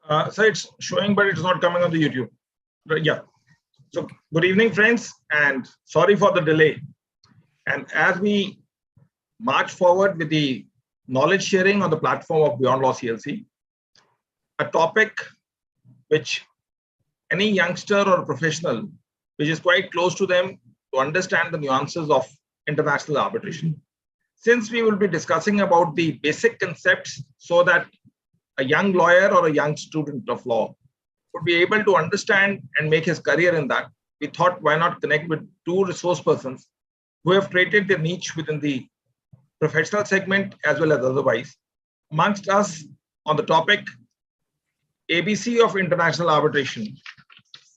So it's showing, but it's not coming on the YouTube. But yeah. So good evening, friends, and sorry for the delay. And as we march forward with the knowledge sharing on the platform of Beyond Law CLC, a topic which any youngster or professional, which is quite close to them to understand the nuances of international arbitration. Since we will be discussing about the basic concepts so that a young lawyer or a young student of law would be able to understand and make his career in that, we thought, why not connect with two resource persons who have created their niche within the professional segment as well as otherwise. Amongst us on the topic, ABC of international arbitration,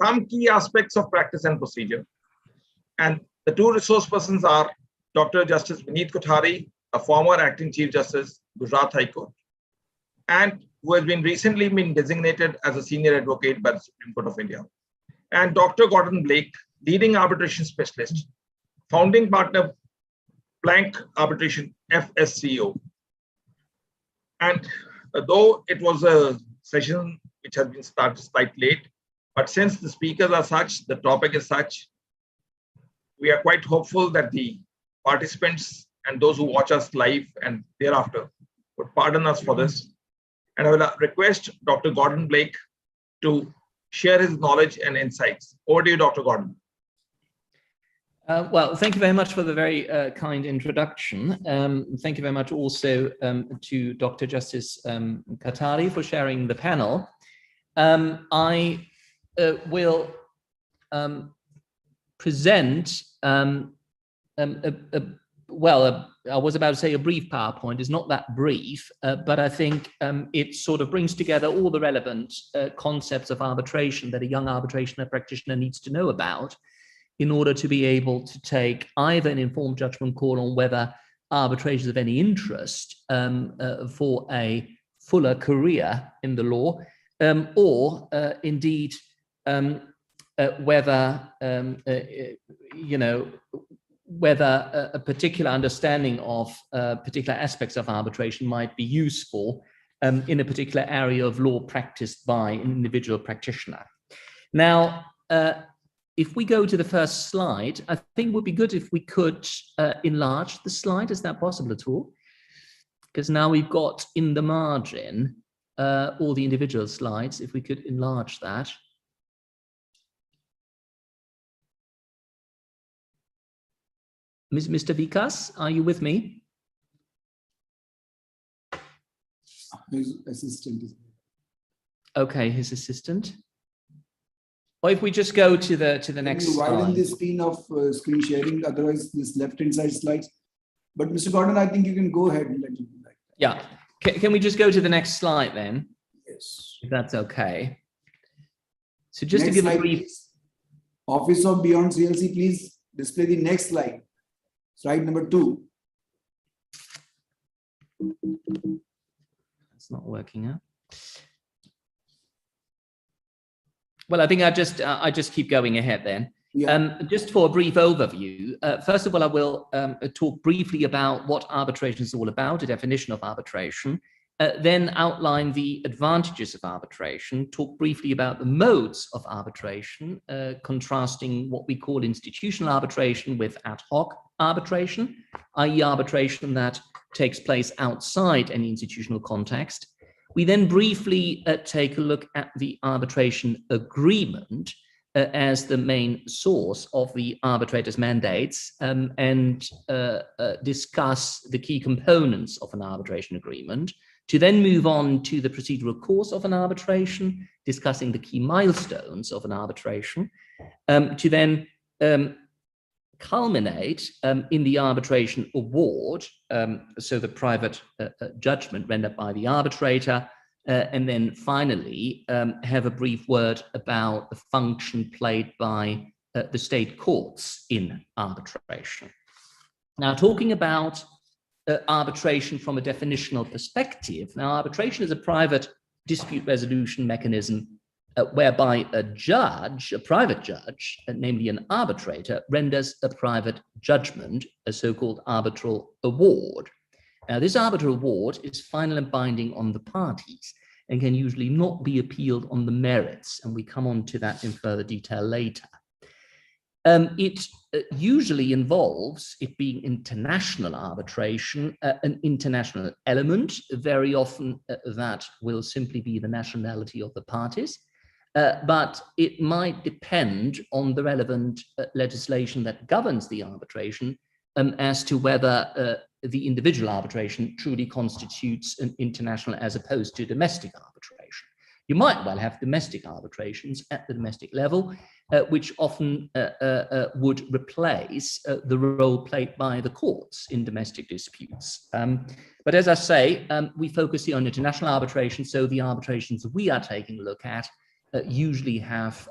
some key aspects of practice and procedure. And the two resource persons are Dr. Justice Vineet Kothari, a former acting Chief Justice, Gujarat High Court, and who has been recently designated as a senior advocate by the Supreme Court of India. And Dr. Gordon Blake, leading arbitration specialist, founding partner, Plank Arbitration FSCO. And though it was a session which has been started slightly late, but since the speakers are such, the topic is such, we are quite hopeful that the participants and those who watch us live and thereafter would pardon us for this. And I will request Dr. Gordon Blake to share his knowledge and insights. Over to you, Dr. Gordon. Well, thank you very much for the very kind introduction. Thank you very much also to Dr. Justice Kothari for sharing the panel. I will present I was about to say a brief PowerPoint. It's not that brief, but I think it sort of brings together all the relevant concepts of arbitration that a young arbitration practitioner needs to know about in order to be able to take either an informed judgment call on whether arbitration is of any interest for a fuller career in the law, or indeed whether whether a particular understanding of particular aspects of arbitration might be useful in a particular area of law practiced by an individual practitioner. Now, if we go to the first slide, I think it would be good if we could enlarge the slide. Is that possible at all? Because now we've got in the margin all the individual slides. If we could enlarge that. Mr. Vikas, are you with me? His assistant is. Okay, his assistant. Or if we just go to the next slide. Widen the screen of screen sharing, otherwise this left-hand side slides. But Mr. Gordon, I think you can go ahead and let you do that. Yeah. Can we just go to the next slide then? Yes. If that's okay. So just next to give slide, a brief. please. Office of Beyond CLC, please display the next slide. Slide number 2. It's not working out. Well, I think I just keep going ahead then. Yeah. Just for a brief overview, first of all, I will talk briefly about what arbitration is all about, a definition of arbitration, then outline the advantages of arbitration, talk briefly about the modes of arbitration, contrasting what we call institutional arbitration with ad hoc arbitration, i.e. arbitration that takes place outside any institutional context. We then briefly take a look at the arbitration agreement as the main source of the arbitrator's mandates, and discuss the key components of an arbitration agreement, to then move on to the procedural course of an arbitration, discussing the key milestones of an arbitration, to then culminate in the arbitration award, so the private judgment rendered by the arbitrator, and then finally have a brief word about the function played by the state courts in arbitration. Now, talking about arbitration from a definitional perspective, now arbitration is a private dispute resolution mechanism whereby a judge, a private judge, namely an arbitrator, renders a private judgment, a so-called arbitral award. Now, this arbitral award is final and binding on the parties, and can usually not be appealed on the merits, and we come on to that in further detail later. It usually involves, it being international arbitration, an international element. Very often that will simply be the nationality of the parties, but it might depend on the relevant legislation that governs the arbitration as to whether the individual arbitration truly constitutes an international as opposed to domestic arbitration. You might well have domestic arbitrations at the domestic level, which often would replace the role played by the courts in domestic disputes. But as I say, we focus here on international arbitration, so the arbitrations we are taking a look at usually have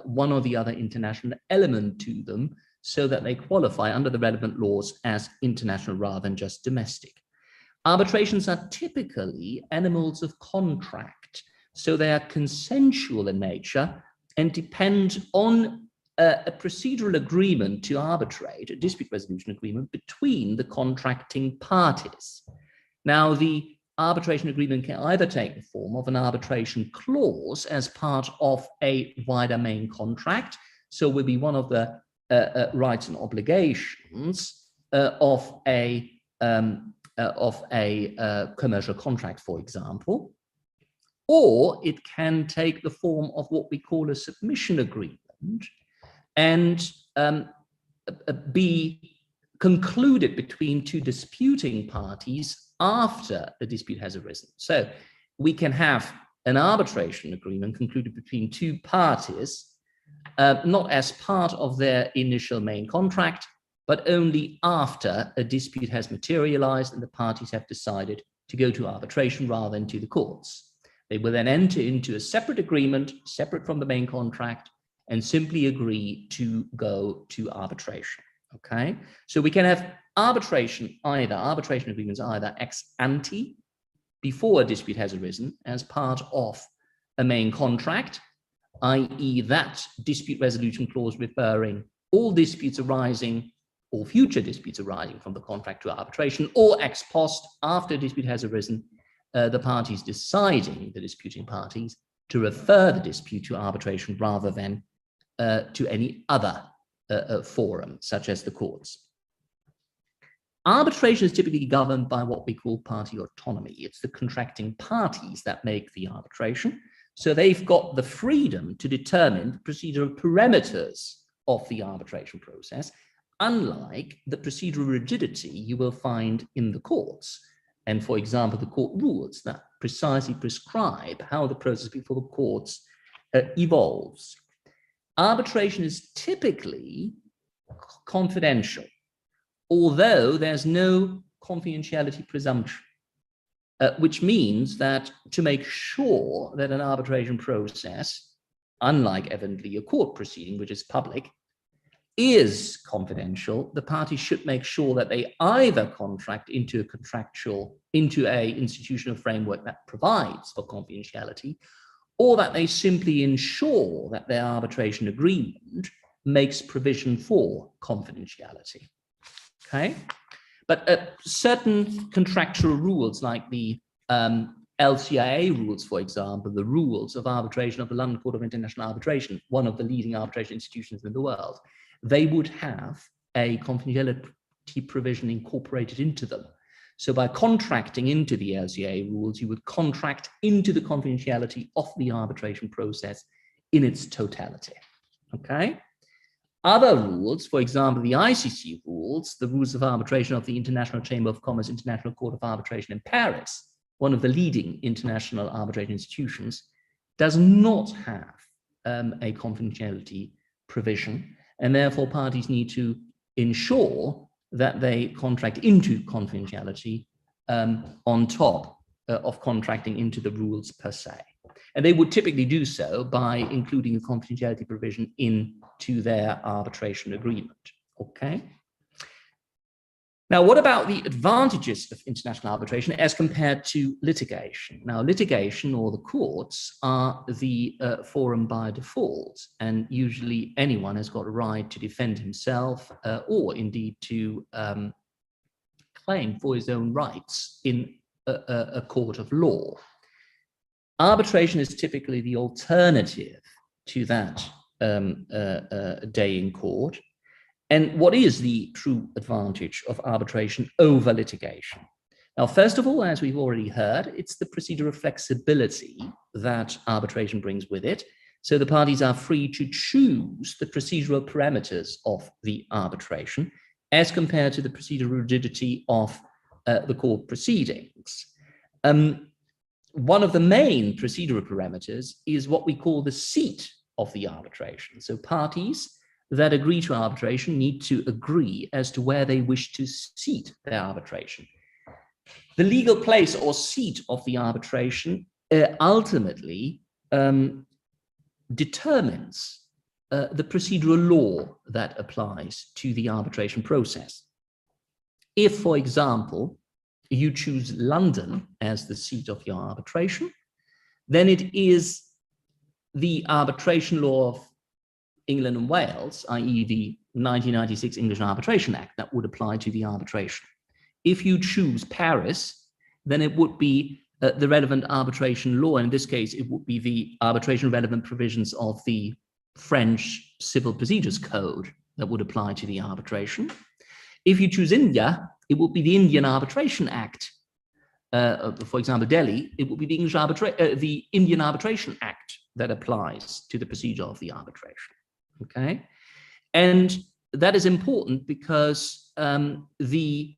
one or the other international element to them, so that they qualify under the relevant laws as international rather than just domestic. Arbitrations are typically animals of contract, so they are consensual in nature and depend on a procedural agreement to arbitrate, a dispute resolution agreement between the contracting parties. Now, the arbitration agreement can either take the form of an arbitration clause as part of a wider main contract, so will be one of the rights and obligations of a commercial contract, for example, or it can take the form of what we call a submission agreement and be concluded between two disputing parties after the dispute has arisen. So we can have an arbitration agreement concluded between two parties, not as part of their initial main contract, but only after a dispute has materialized and the parties have decided to go to arbitration rather than to the courts. They will then enter into a separate agreement, separate from the main contract, and simply agree to go to arbitration. Okay, so we can have arbitration agreements either ex ante, before a dispute has arisen, as part of a main contract, i.e. that dispute resolution clause referring all disputes arising or future disputes arising from the contract to arbitration, or ex post, after a dispute has arisen, the parties deciding, the disputing parties, to refer the dispute to arbitration rather than to any other forum, such as the courts. Arbitration is typically governed by what we call party autonomy. It's the contracting parties that make the arbitration. So they've got the freedom to determine the procedural parameters of the arbitration process, unlike the procedural rigidity you will find in the courts. And for example, the court rules that precisely prescribe how the process before the courts evolves. Arbitration is typically confidential, although there's no confidentiality presumption, which means that to make sure that an arbitration process, unlike evidently a court proceeding, which is public, is confidential, the parties should make sure that they either contract into a institutional framework that provides for confidentiality, or that they simply ensure that their arbitration agreement makes provision for confidentiality. Okay, but certain contractual rules, like the LCIA rules, for example, the rules of arbitration of the London Court of International Arbitration, one of the leading arbitration institutions in the world, they would have a confidentiality provision incorporated into them. So by contracting into the LCIA rules, you would contract into the confidentiality of the arbitration process in its totality. Okay. Other rules, for example, the ICC rules, the rules of arbitration of the International Chamber of Commerce International Court of Arbitration in Paris, one of the leading international arbitration institutions, does not have a confidentiality provision, and therefore parties need to ensure that they contract into confidentiality on top of contracting into the rules per se. And they would typically do so by including a confidentiality provision into their arbitration agreement. Okay. Now, what about the advantages of international arbitration as compared to litigation? Now, litigation, or the courts, are the forum by default, and usually anyone has got a right to defend himself or indeed to claim for his own rights in a court of law. Arbitration is typically the alternative to that day in court. And what is the true advantage of arbitration over litigation? Now, first of all, as we've already heard, it's the procedural flexibility that arbitration brings with it. So the parties are free to choose the procedural parameters of the arbitration as compared to the procedural rigidity of the court proceedings. One of the main procedural parameters is what we call the seat of the arbitration. So parties that agree to arbitration need to agree as to where they wish to seat their arbitration. The legal place or seat of the arbitration ultimately determines the procedural law that applies to the arbitration process. If, for example, you choose London as the seat of your arbitration, then it is the arbitration law of England and Wales, i.e. the 1996 English Arbitration Act, that would apply to the arbitration. If you choose Paris, then it would be the relevant arbitration law. In this case, it would be the arbitration relevant provisions of the French Civil Procedures Code that would apply to the arbitration. If you choose India, it would be the Indian Arbitration Act. For example, Delhi, it would be the Indian Arbitration Act that applies to the procedure of the arbitration. Okay, and that is important because the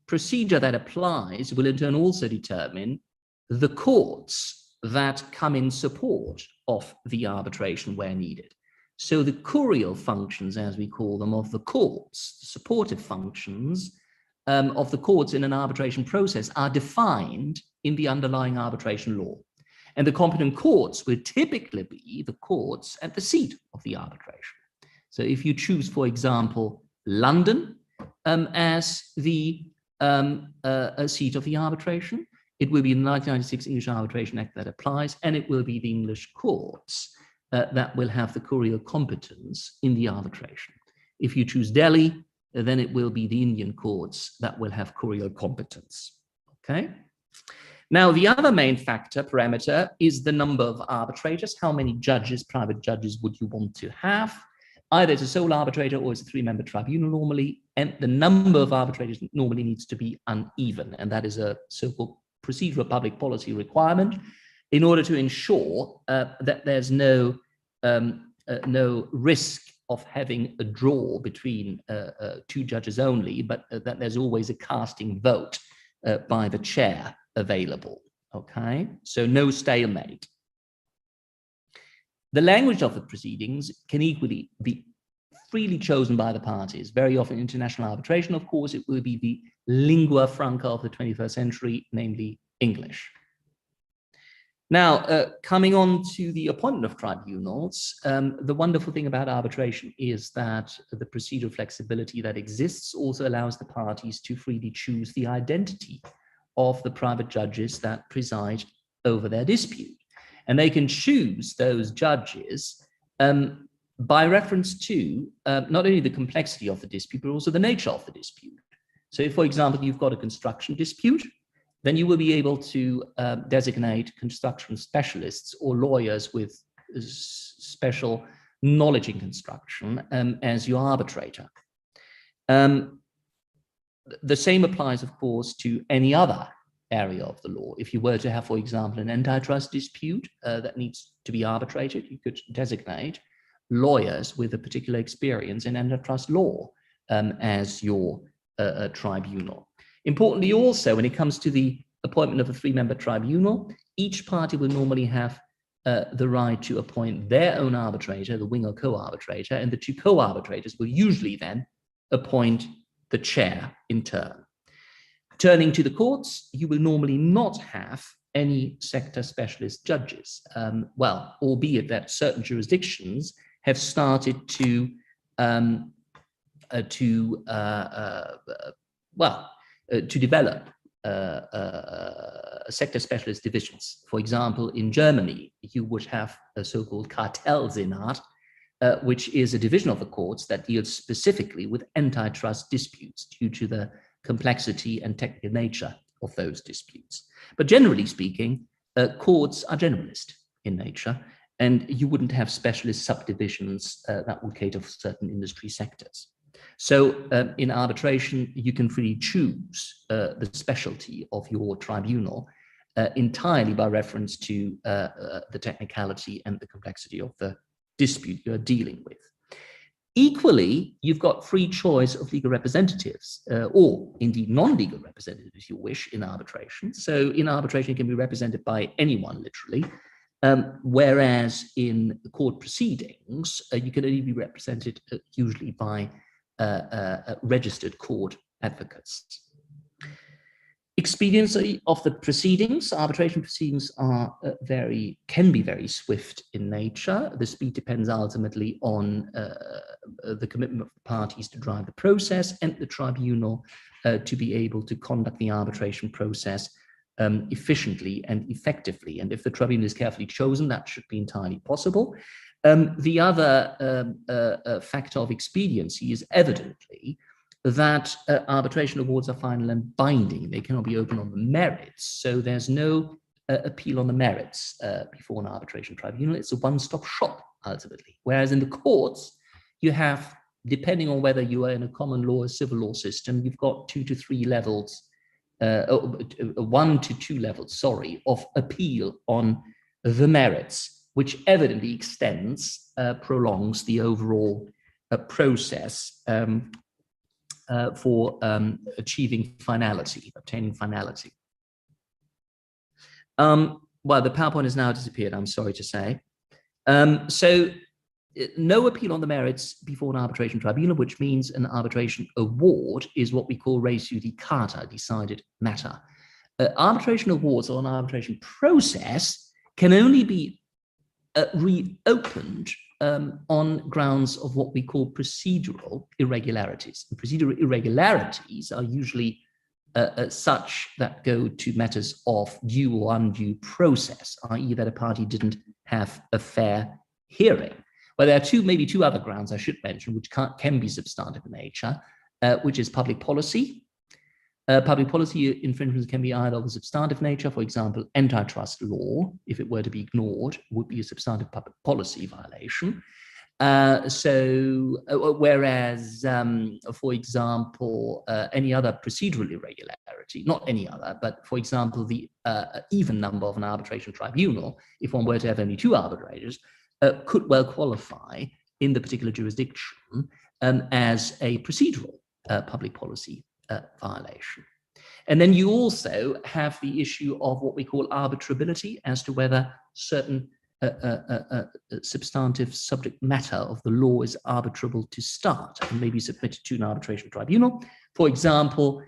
procedure that applies will in turn also determine the courts that come in support of the arbitration where needed. So the curial functions, as we call them, of the courts, the supportive functions of the courts in an arbitration process are defined in the underlying arbitration law. And the competent courts will typically be the courts at the seat of the arbitration. So if you choose, for example, London as the seat of the arbitration, it will be the 1996 English Arbitration Act that applies, and it will be the English courts that will have the curial competence in the arbitration. If you choose Delhi, then it will be the Indian courts that will have curial competence. Okay. Now, the other main parameter, is the number of arbitrators. How many judges, private judges, would you want to have? Either it's a sole arbitrator or it's a three-member tribunal normally, and the number of arbitrators normally needs to be uneven, and that is a so-called procedural public policy requirement in order to ensure that there's no risk of having a draw between two judges only, but that there's always a casting vote by the chair available. Okay, so no stalemate. The language of the proceedings can equally be freely chosen by the parties. Very often international arbitration, of course, it will be the lingua franca of the 21st century, namely English. Now, coming on to the appointment of tribunals, the wonderful thing about arbitration is that the procedural flexibility that exists also allows the parties to freely choose the identity of the private judges that preside over their dispute. And they can choose those judges by reference to not only the complexity of the dispute, but also the nature of the dispute. So if, for example, you've got a construction dispute, then you will be able to designate construction specialists or lawyers with special knowledge in construction as your arbitrator. The same applies, of course, to any other area of the law. If you were to have, for example, an antitrust dispute that needs to be arbitrated, you could designate lawyers with a particular experience in antitrust law as your tribunal. Importantly also, when it comes to the appointment of a three-member tribunal, each party will normally have the right to appoint their own arbitrator, the wing or co-arbitrator, and the two co-arbitrators will usually then appoint the chair in turn. Turning to the courts, you will normally not have any sector specialist judges. Well, albeit that certain jurisdictions have started to develop sector specialist divisions. For example, in Germany, you would have a so-called Kartellsenat, which is a division of the courts that deals specifically with antitrust disputes due to the complexity and technical nature of those disputes. But generally speaking, courts are generalist in nature, and you wouldn't have specialist subdivisions that will cater for certain industry sectors. So in arbitration, you can freely choose the specialty of your tribunal entirely by reference to the technicality and the complexity of the dispute you're dealing with. Equally, you've got free choice of legal representatives, or indeed non-legal representatives, if you wish, in arbitration. So in arbitration, it can be represented by anyone, literally, whereas in court proceedings, you can only be represented usually by registered court advocates. Expediency of the proceedings. Arbitration proceedings are can be very swift in nature. The speed depends ultimately on the commitment of the parties to drive the process and the tribunal to be able to conduct the arbitration process efficiently and effectively. And if the tribunal is carefully chosen, that should be entirely possible. The other factor of expediency is evidently that arbitration awards are final and binding. They cannot be open on the merits. So there's no appeal on the merits before an arbitration tribunal. It's a one-stop shop, ultimately. Whereas in the courts, you have, depending on whether you are in a common law or civil law system, you've got 2 to 3 levels, 1 to 2 levels, sorry, of appeal on the merits, which evidently extends, prolongs the overall process for achieving finality, obtaining finality. Well, the PowerPoint has now disappeared, I'm sorry to say. So no appeal on the merits before an arbitration tribunal, which means an arbitration award is what we call res judicata, decided matter. Arbitration awards or an arbitration process can only be reopened on grounds of what we call procedural irregularities. And procedural irregularities are usually such that go to matters of due or undue process, i.e. that a party didn't have a fair hearing. Well, there are maybe two other grounds I should mention, which can be substantive in nature, which is public policy. Public policy infringements can be either of a substantive nature, for example, antitrust law, if it were to be ignored, would be a substantive public policy violation. Whereas, for example, any other procedural irregularity, not any other, but for example, the even number of an arbitration tribunal, if one were to have only 2 arbitrators, could well qualify in the particular jurisdiction as a procedural public policy violation. And then you also have the issue of what we call arbitrability as to whether certain substantive subject matter of the law is arbitrable to start and may be submitted to an arbitration tribunal. For example,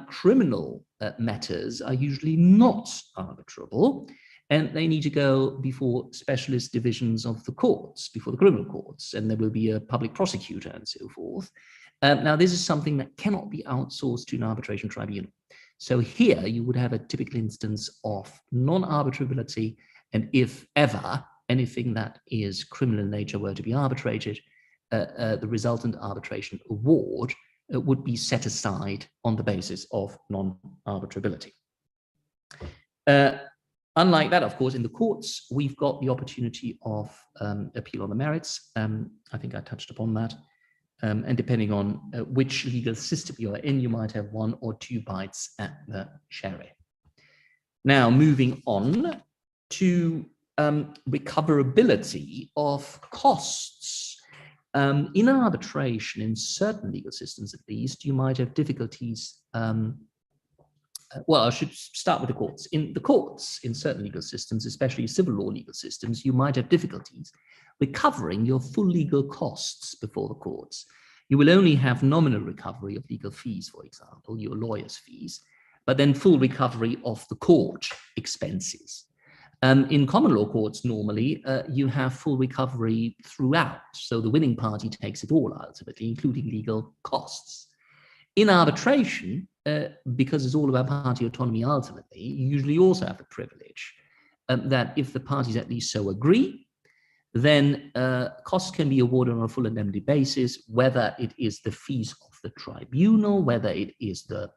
criminal matters are usually not arbitrable, and they need to go before specialist divisions of the courts, before the criminal courts, and there will be a public prosecutor and so forth. Now, this is something that cannot be outsourced to an arbitration tribunal. So here you would have a typical instance of non-arbitrability, and if ever anything that is criminal in nature were to be arbitrated, the resultant arbitration award would be set aside on the basis of non-arbitrability. Unlike that, of course, in the courts, we've got the opportunity of appeal on the merits. I think I touched upon that. And depending on which legal system you are in, you might have 1 or 2 bites at the cherry. Now, moving on to recoverability of costs. In arbitration, in certain legal systems at least, you might have difficulties. Well, I should start with the courts. In the courts, in certain legal systems, especially civil law legal systems, you might have difficulties recovering your full legal costs before the courts. You will only have nominal recovery of legal fees, for example, your lawyer's fees, but then full recovery of the court expenses. In common law courts, normally, you have full recovery throughout. So the winning party takes it all ultimately, including legal costs. In arbitration, because it's all about party autonomy ultimately, you usually also have the privilege that if the parties at least so agree, then costs can be awarded on a full indemnity basis, whether it is the fees of the tribunal, whether it is the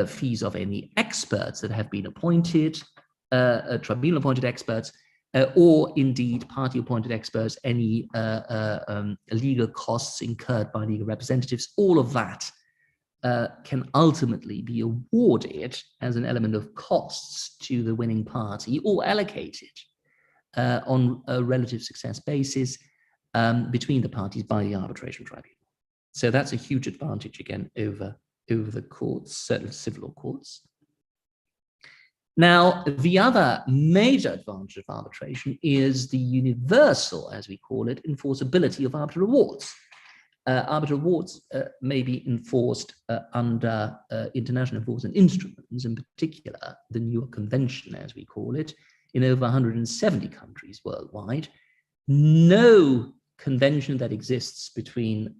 fees of any experts that have been appointed, tribunal-appointed experts, or indeed party-appointed experts, any legal costs incurred by legal representatives. All of that can ultimately be awarded as an element of costs to the winning party or allocated on a relative success basis between the parties by the arbitration tribunal. So that's a huge advantage again over the courts, certain civil courts. Now, the other major advantage of arbitration is the universal, as we call it, enforceability of arbitral awards. Arbitral awards may be enforced under international enforcement instruments, in particular the New York Convention, as we call it, in over 170 countries worldwide. No convention that exists between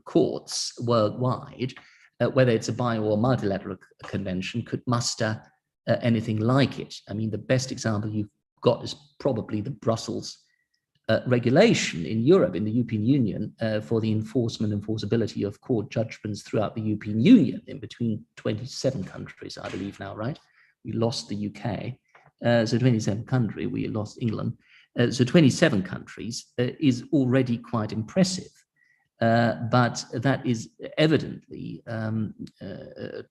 courts worldwide, whether it's a bi or multilateral convention, could muster anything like it. I mean, the best example you've got is probably the Brussels regulation in Europe, in the European Union, for the enforceability of court judgments throughout the European Union, in between 27 countries, I believe now, right? We lost the UK, so 27 countries, we lost England. So 27 countries is already quite impressive, but that is evidently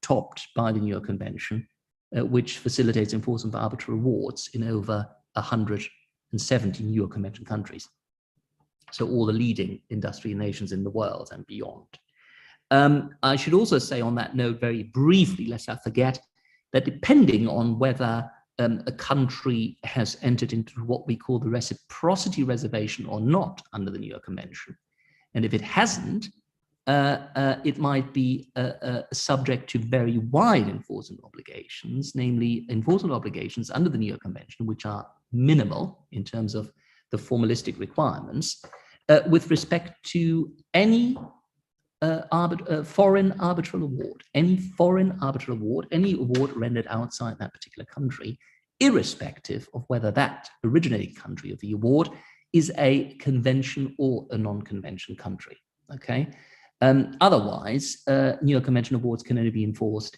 topped by the New York Convention, which facilitates enforcement of arbitral awards in over 170 New York Convention countries. So all the leading industrial nations in the world and beyond. I should also say on that note very briefly, lest I forget, that depending on whether a country has entered into what we call the reciprocity reservation or not under the New York Convention, and if it hasn't, it might be subject to very wide enforcement obligations, namely enforcement obligations under the New York Convention, which are minimal in terms of the formalistic requirements, with respect to any foreign arbitral award, any award rendered outside that particular country, irrespective of whether that originating country of the award is a convention or a non-convention country, okay? Otherwise, New York Convention awards can only be enforced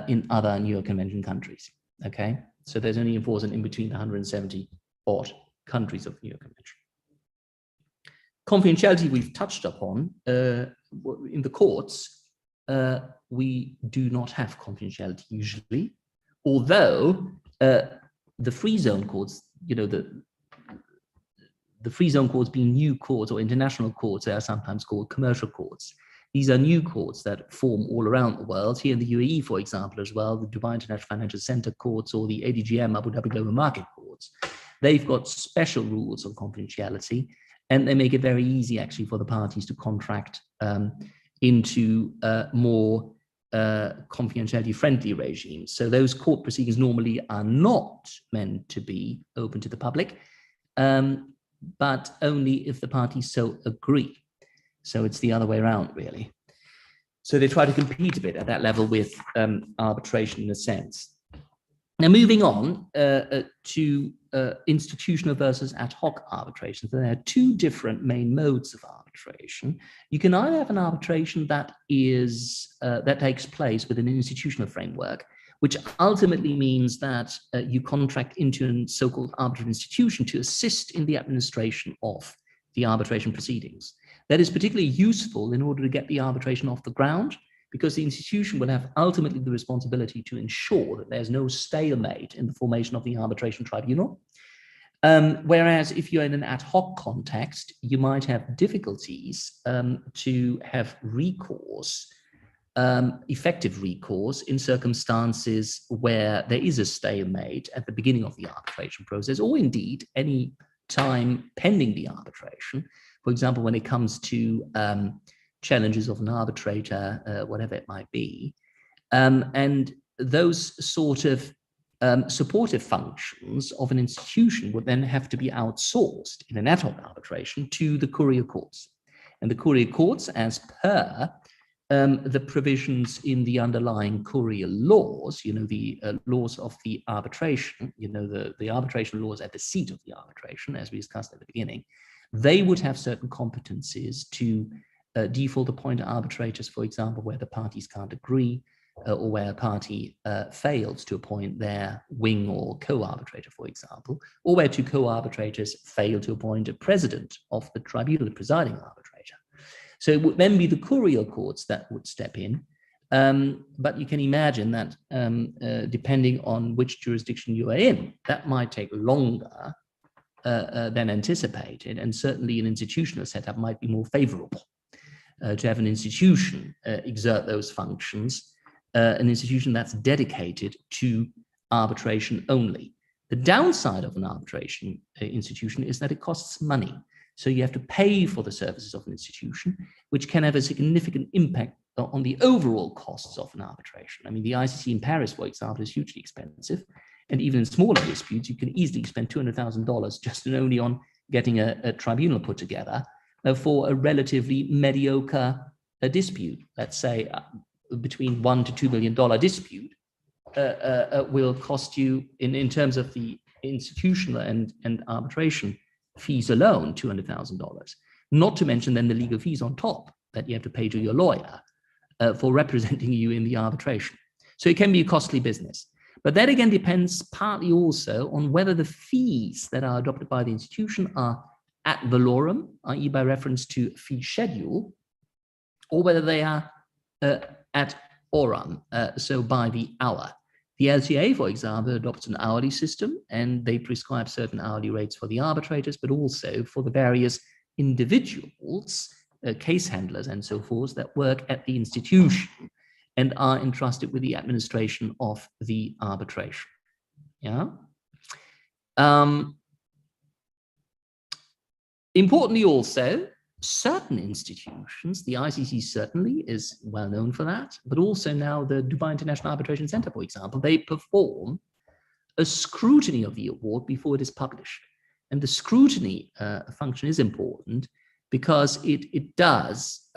in other New York Convention countries, okay? So there's only enforcement in between the 170 odd countries of the New York Convention. Confidentiality we've touched upon. In the courts, we do not have confidentiality usually, although the free zone courts, you know, the free zone courts being new courts or international courts, they are sometimes called commercial courts. These are new courts that form all around the world. Here in the UAE, for example, as well, the Dubai International Financial Center courts or the ADGM Abu Dhabi Global Market courts. They've got special rules on confidentiality, and they make it very easy actually for the parties to contract into more confidentiality friendly regimes. So those court proceedings normally are not meant to be open to the public, but only if the parties so agree. So it's the other way around, really. So they try to compete a bit at that level with arbitration in a sense. Now, moving on to institutional versus ad hoc arbitration. So there are two different main modes of arbitration. You can either have an arbitration that is that takes place within an institutional framework, which ultimately means that you contract into a so-called arbitral institution to assist in the administration of the arbitration proceedings. That is particularly useful in order to get the arbitration off the ground, because the institution will have ultimately the responsibility to ensure that there's no stalemate in the formation of the arbitration tribunal. Whereas if you're in an ad hoc context, you might have difficulties to have recourse, effective recourse in circumstances where there is a stalemate at the beginning of the arbitration process, or indeed any time pending the arbitration. For example, when it comes to challenges of an arbitrator, whatever it might be. And those sort of supportive functions of an institution would then have to be outsourced in an ad hoc arbitration to the Courier Courts. And the Courier Courts, as per the provisions in the underlying Courier laws, you know, the laws of the arbitration, you know, the arbitration laws at the seat of the arbitration, as we discussed at the beginning, they would have certain competencies to default appoint arbitrators, for example, where the parties can't agree, or where a party fails to appoint their wing or co-arbitrator, for example, or where two co-arbitrators fail to appoint a president of the tribunal, the presiding arbitrator. So it would then be the Courier Courts that would step in. But you can imagine that depending on which jurisdiction you are in, that might take longer than anticipated, and certainly an institutional setup might be more favorable to have an institution exert those functions, an institution that's dedicated to arbitration only. The downside of an arbitration institution is that it costs money. So you have to pay for the services of an institution, which can have a significant impact on the overall costs of an arbitration. I mean, the ICC in Paris, for example, is hugely expensive. And even in smaller disputes, you can easily spend $200,000 just and only on getting a tribunal put together for a relatively mediocre dispute. Let's say between $1 to $2 million dispute will cost you, in terms of the institutional and arbitration fees alone, $200,000. Not to mention then the legal fees on top that you have to pay to your lawyer for representing you in the arbitration. So it can be a costly business. But that again depends partly also on whether the fees that are adopted by the institution are ad valorem, i.e. by reference to fee schedule, or whether they are ad horam, so by the hour. The LTA, for example, adopts an hourly system, and they prescribe certain hourly rates for the arbitrators, but also for the various individuals, case handlers and so forth, that work at the institution and are entrusted with the administration of the arbitration. Yeah. Importantly also, certain institutions, the ICC certainly is well known for that, but also now the Dubai International Arbitration Center, for example, they perform a scrutiny of the award before it is published. And the scrutiny function is important because it does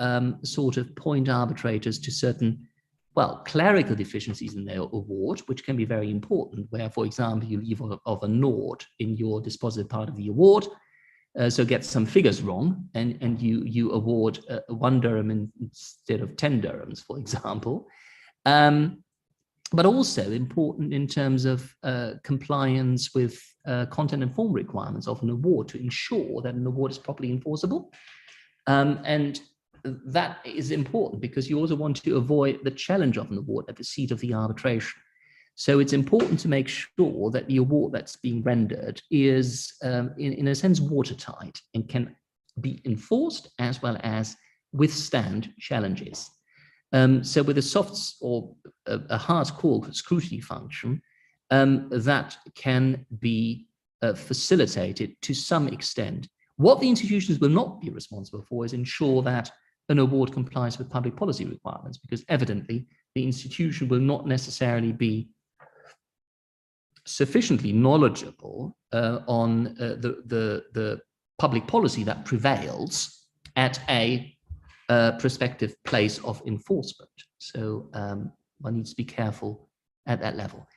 sort of point arbitrators to certain, well, clerical deficiencies in their award, which can be very important, where, for example, you leave of a naught in your dispositive part of the award, so get some figures wrong, and you award 1 dirham instead of 10 dirhams, for example. But also important in terms of compliance with content and form requirements of an award to ensure that an award is properly enforceable. And that is important because you also want to avoid the challenge of an award at the seat of the arbitration. So it's important to make sure that the award that's being rendered is, in a sense, watertight and can be enforced as well as withstand challenges. So with a soft or a hardcore scrutiny function, that can be facilitated to some extent. What the institutions will not be responsible for is ensure that an award complies with public policy requirements, because evidently the institution will not necessarily be sufficiently knowledgeable on the public policy that prevails at a prospective place of enforcement. So one needs to be careful at that level.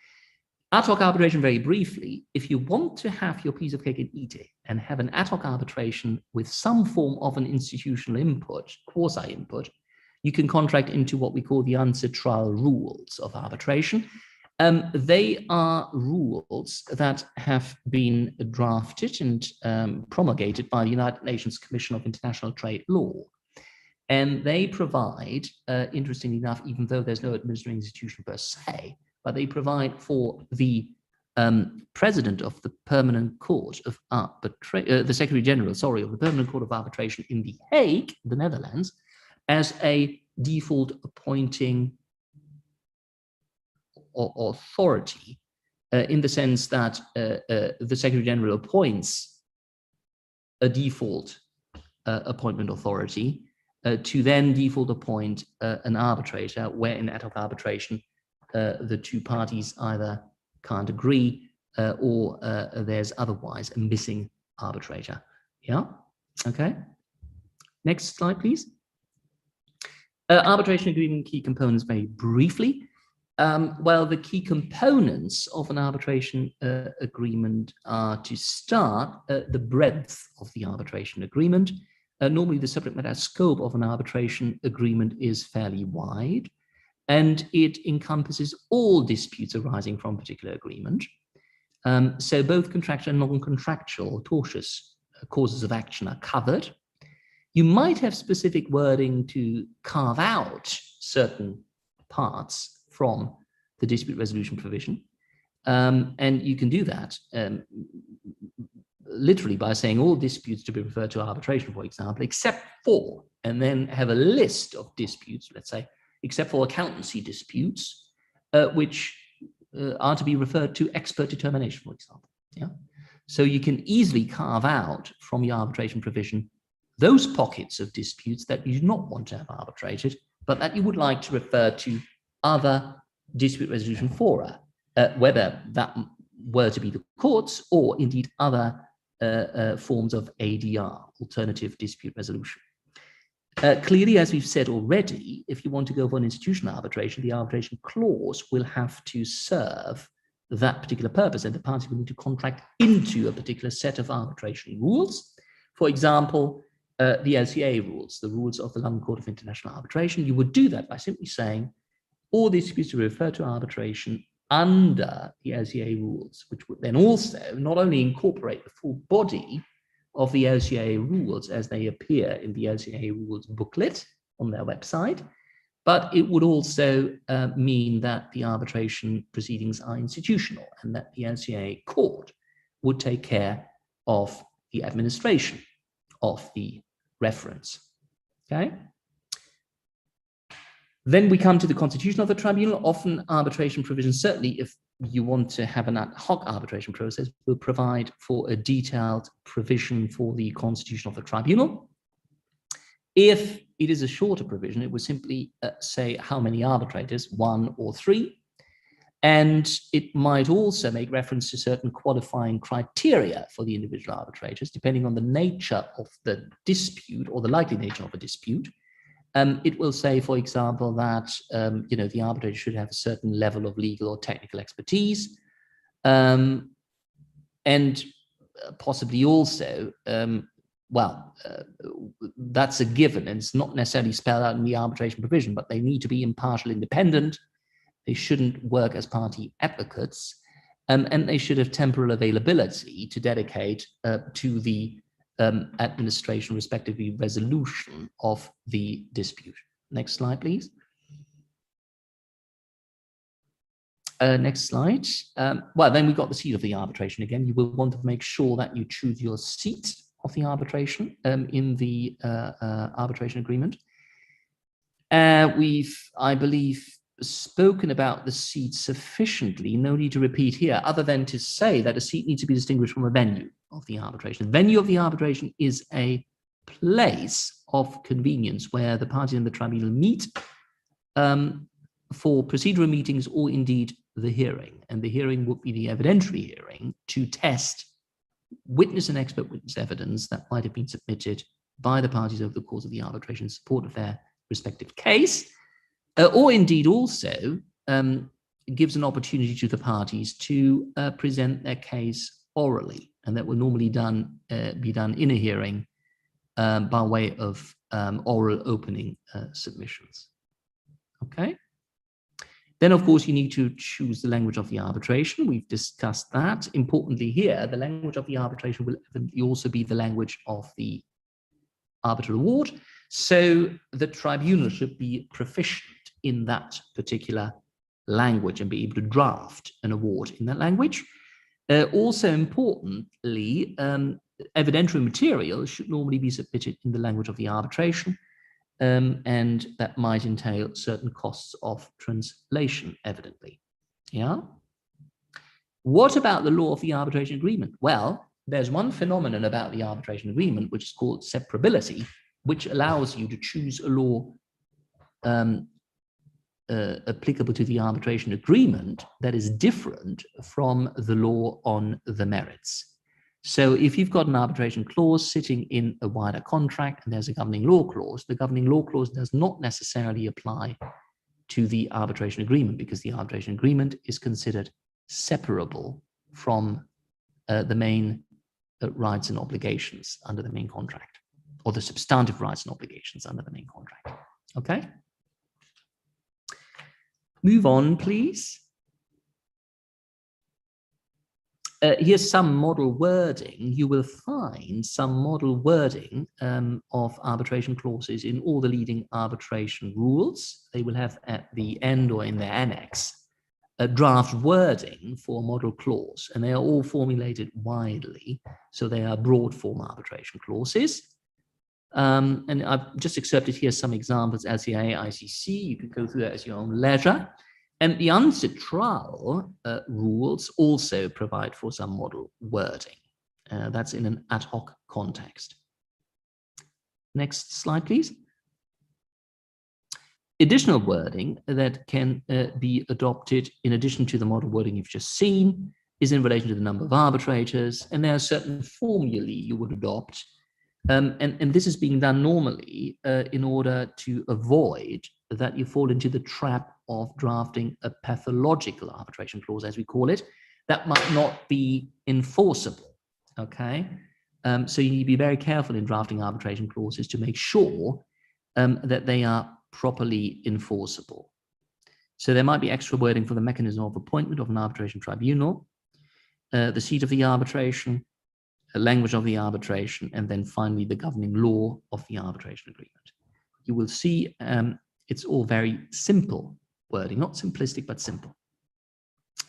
Ad hoc arbitration, very briefly, if you want to have your piece of cake and eat it and have an ad hoc arbitration with some form of an institutional input, quasi-input, you can contract into what we call the Uncitral rules of arbitration. They are rules that have been drafted and promulgated by the United Nations Commission of International Trade Law. And they provide, interestingly enough, even though there's no administrative institution per se, but they provide for the president of the Permanent Court of Arbitration, the Secretary General, of the Permanent Court of Arbitration in The Hague, the Netherlands, as a default appointing authority, in the sense that the Secretary General appoints a default appointment authority to then default appoint an arbitrator, where in ad hoc arbitration the two parties either can't agree or there's otherwise a missing arbitrator. Yeah, okay. Next slide, please. Arbitration agreement key components very briefly. Well, the key components of an arbitration agreement are, to start, the breadth of the arbitration agreement. Normally, the subject matter scope of an arbitration agreement is fairly wide. and it encompasses all disputes arising from a particular agreement. So both contractual and non-contractual tortious causes of action are covered. You might have specific wording to carve out certain parts from the dispute resolution provision. And you can do that literally by saying all disputes to be referred to arbitration, for example, except for, and then have a list of disputes, let's say, except for accountancy disputes, which are to be referred to expert determination, for example. Yeah. So you can easily carve out from your arbitration provision those pockets of disputes that you do not want to have arbitrated, but that you would like to refer to other dispute resolution fora, whether that were to be the courts or indeed other forms of ADR, alternative dispute resolution. Clearly, as we've said already, if you want to go for an institutional arbitration, the arbitration clause will have to serve that particular purpose, and the party will need to contract into a particular set of arbitration rules. For example, the LCA rules, the rules of the London Court of International Arbitration. You would do that by simply saying all disputes to refer to arbitration under the LCA rules, which would then also not only incorporate the full body of the LCA rules as they appear in the LCA rules booklet on their website, but it would also mean that the arbitration proceedings are institutional and that the LCA court would take care of the administration of the reference. Okay. Then we come to the constitution of the tribunal. Often arbitration provisions, certainly if you want to have an ad hoc arbitration process, will provide for a detailed provision for the constitution of the tribunal. If it is a shorter provision, it would simply say how many arbitrators, 1 or 3. And it might also make reference to certain qualifying criteria for the individual arbitrators, depending on the nature of the dispute or the likely nature of a dispute. It will say, for example, that the arbitrator should have a certain level of legal or technical expertise, and possibly also, that's a given, and it's not necessarily spelled out in the arbitration provision, but they need to be impartial, independent. They shouldn't work as party advocates, and they should have temporal availability to dedicate to the administration, respectively resolution of the dispute. Next slide, please. Next slide. Well, then we've got the seat of the arbitration again. You will want to make sure that you choose your seat of the arbitration in the arbitration agreement. We've, I believe, spoken about the seat sufficiently. No need to repeat here, other than to say that a seat needs to be distinguished from a venue of the arbitration. The venue of the arbitration is a place of convenience where the parties in the tribunal meet for procedural meetings or indeed the hearing. And the hearing would be the evidentiary hearing to test witness and expert witness evidence that might have been submitted by the parties over the course of the arbitration in support of their respective case. Or indeed also gives an opportunity to the parties to present their case orally, and that will normally be done in a hearing by way of oral opening submissions. Okay. Then, of course, you need to choose the language of the arbitration. We've discussed that. Importantly here, the language of the arbitration will also be the language of the arbitral award. So the tribunal should be proficient in that particular language and be able to draft an award in that language. Also importantly, evidentiary material should normally be submitted in the language of the arbitration, and that might entail certain costs of translation, evidently. Yeah. What about the law of the arbitration agreement? Well, there's one phenomenon about the arbitration agreement, which is called separability, which allows you to choose a law applicable to the arbitration agreement that is different from the law on the merits. So if you've got an arbitration clause sitting in a wider contract and there's a governing law clause, the governing law clause does not necessarily apply to the arbitration agreement because the arbitration agreement is considered separable from the main rights and obligations under the main contract, or the substantive rights and obligations under the main contract. Okay? Move on, please. Here's some model wording. You will find some model wording of arbitration clauses in all the leading arbitration rules. They will have at the end or in their annex a draft wording for a model clause, and they are all formulated widely, so they are broad form arbitration clauses. And I've just excerpted here some examples, LCA, ICC. You can go through that at your own leisure. And the Uncitral rules also provide for some model wording. That's in an ad hoc context. Next slide, please. Additional wording that can be adopted in addition to the model wording you've just seen is in relation to the number of arbitrators, and there are certain formulae you would adopt. And this is being done normally in order to avoid that you fall into the trap of drafting a pathological arbitration clause, as we call it, that might not be enforceable, okay? So you need to be very careful in drafting arbitration clauses to make sure that they are properly enforceable. So there might be extra wording for the mechanism of appointment of an arbitration tribunal, the seat of the arbitration, the language of the arbitration, and then finally the governing law of the arbitration agreement. You will see it's all very simple wording, not simplistic, but simple.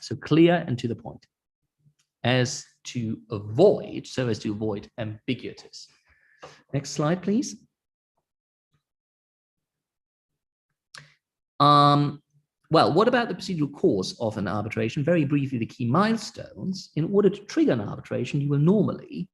So clear and to the point, so as to avoid ambiguities. Next slide, please. Well, what about the procedural course of an arbitration? Very briefly, the key milestones. In order to trigger an arbitration, you will normally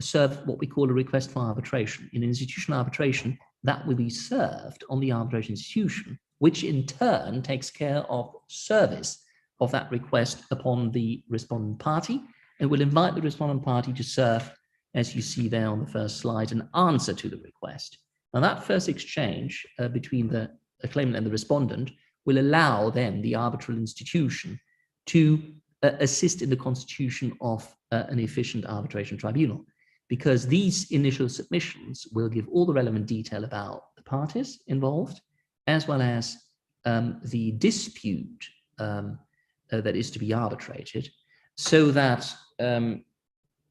serve what we call a request for arbitration. In institutional arbitration, that will be served on the arbitration institution, which in turn takes care of service of that request upon the respondent party, and will invite the respondent party to serve, as you see there on the first slide, an answer to the request. Now, that first exchange between the claimant and the respondent will allow then the arbitral institution to assist in the constitution of an efficient arbitration tribunal, because these initial submissions will give all the relevant detail about the parties involved, as well as the dispute that is to be arbitrated, so that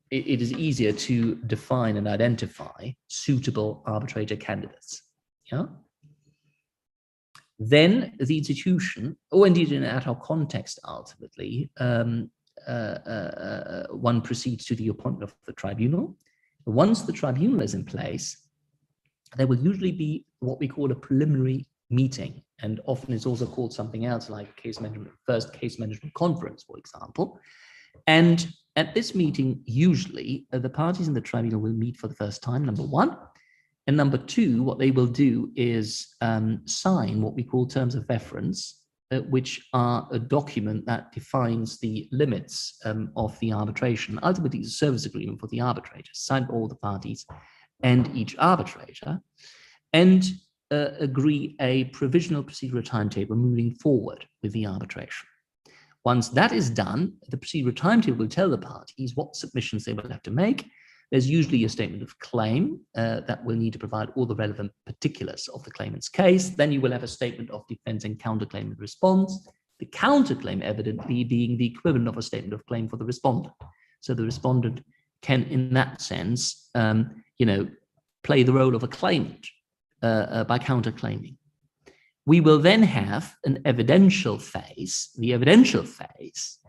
it is easier to define and identify suitable arbitrator candidates. Yeah. Then the institution, or indeed in an ad hoc context, ultimately, one proceeds to the appointment of the tribunal. Once the tribunal is in place, there will usually be what we call a preliminary meeting, and often it's also called something else like first case management conference, for example. And at this meeting, usually the parties in the tribunal will meet for the first time, number one. And number two, what they will do is sign what we call terms of reference, which are a document that defines the limits of the arbitration. Ultimately, it's a service agreement for the arbitrator, signed by all the parties and each arbitrator, and agree a provisional procedural timetable moving forward with the arbitration. Once that is done, the procedural timetable will tell the parties what submissions they will have to make. There's usually a statement of claim that will need to provide all the relevant particulars of the claimant's case. Then you will have a statement of defense and counterclaim and response. The counterclaim evidently being the equivalent of a statement of claim for the respondent. So the respondent can, in that sense, play the role of a claimant by counterclaiming. We will then have an evidential phase. The evidential phase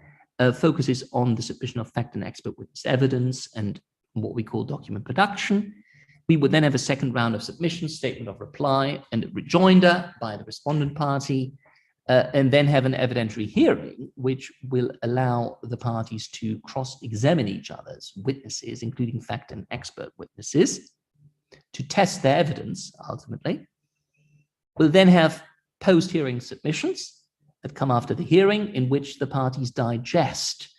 focuses on the submission of fact and expert witness evidence and what we call document production. We would then have a second round of submissions, statement of reply, and a rejoinder by the respondent party, and then have an evidentiary hearing, which will allow the parties to cross-examine each other's witnesses, including fact and expert witnesses, to test their evidence, ultimately. We'll then have post-hearing submissions that come after the hearing, in which the parties digest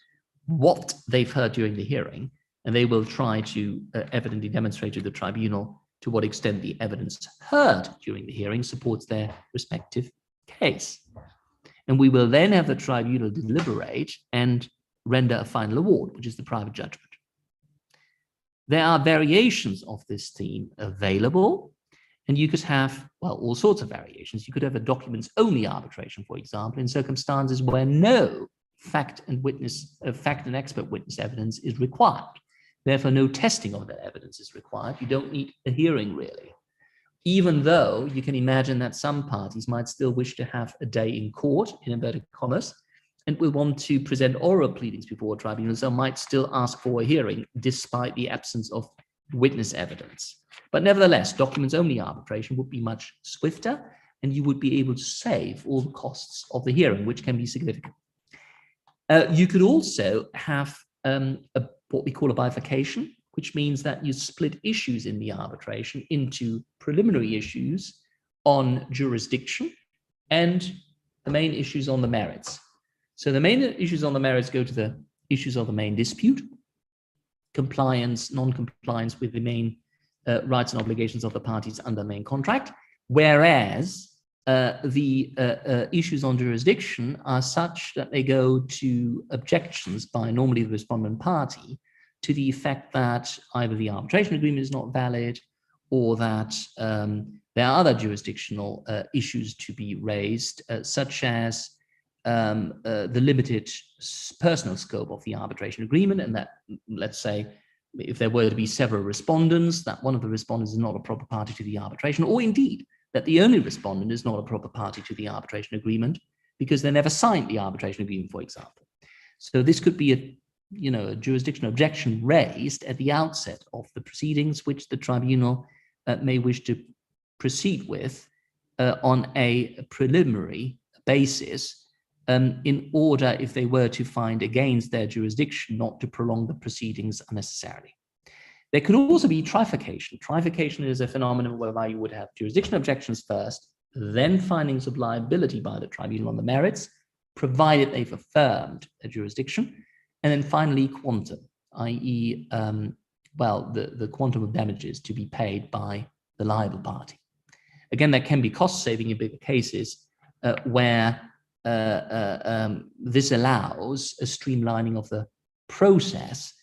what they've heard during the hearing, and they will try to evidently demonstrate to the tribunal to what extent the evidence heard during the hearing supports their respective case. And we will then have the tribunal deliberate and render a final award, which is the private judgment. There are variations of this theme available, And you could have, well, all sorts of variations. You could have a documents-only arbitration, for example, in circumstances where no fact and expert witness evidence is required. Therefore, no testing of that evidence is required. You don't need a hearing, really. Even though you can imagine that some parties might still wish to have a day in court, in inverted commas, and will want to present oral pleadings before a tribunal, so might still ask for a hearing despite the absence of witness evidence. But nevertheless, documents-only arbitration would be much swifter, and you would be able to save all the costs of the hearing, which can be significant. You could also have what we call a bifurcation, which means that you split issues in the arbitration into preliminary issues on jurisdiction and the main issues on the merits. So the main issues on the merits go to the issues of the main dispute, compliance, non-compliance with the main rights and obligations of the parties under the main contract, whereas the issues on jurisdiction are such that they go to objections by normally the respondent party to the effect that either the arbitration agreement is not valid or that there are other jurisdictional issues to be raised, such as the limited personal scope of the arbitration agreement, and that, let's say, if there were to be several respondents, that one of the respondents is not a proper party to the arbitration, or indeed that the only respondent is not a proper party to the arbitration agreement because they never signed the arbitration agreement, for example. So this could be a jurisdictional objection raised at the outset of the proceedings, which the tribunal may wish to proceed with on a preliminary basis in order, if they were to find against their jurisdiction, not to prolong the proceedings unnecessarily. There could also be trifurcation. Trifurcation is a phenomenon whereby you would have jurisdiction objections first, then findings of liability by the tribunal on the merits, provided they've affirmed a jurisdiction, and then finally quantum, i.e., the quantum of damages to be paid by the liable party. Again, there can be cost saving in bigger cases where this allows a streamlining of the process,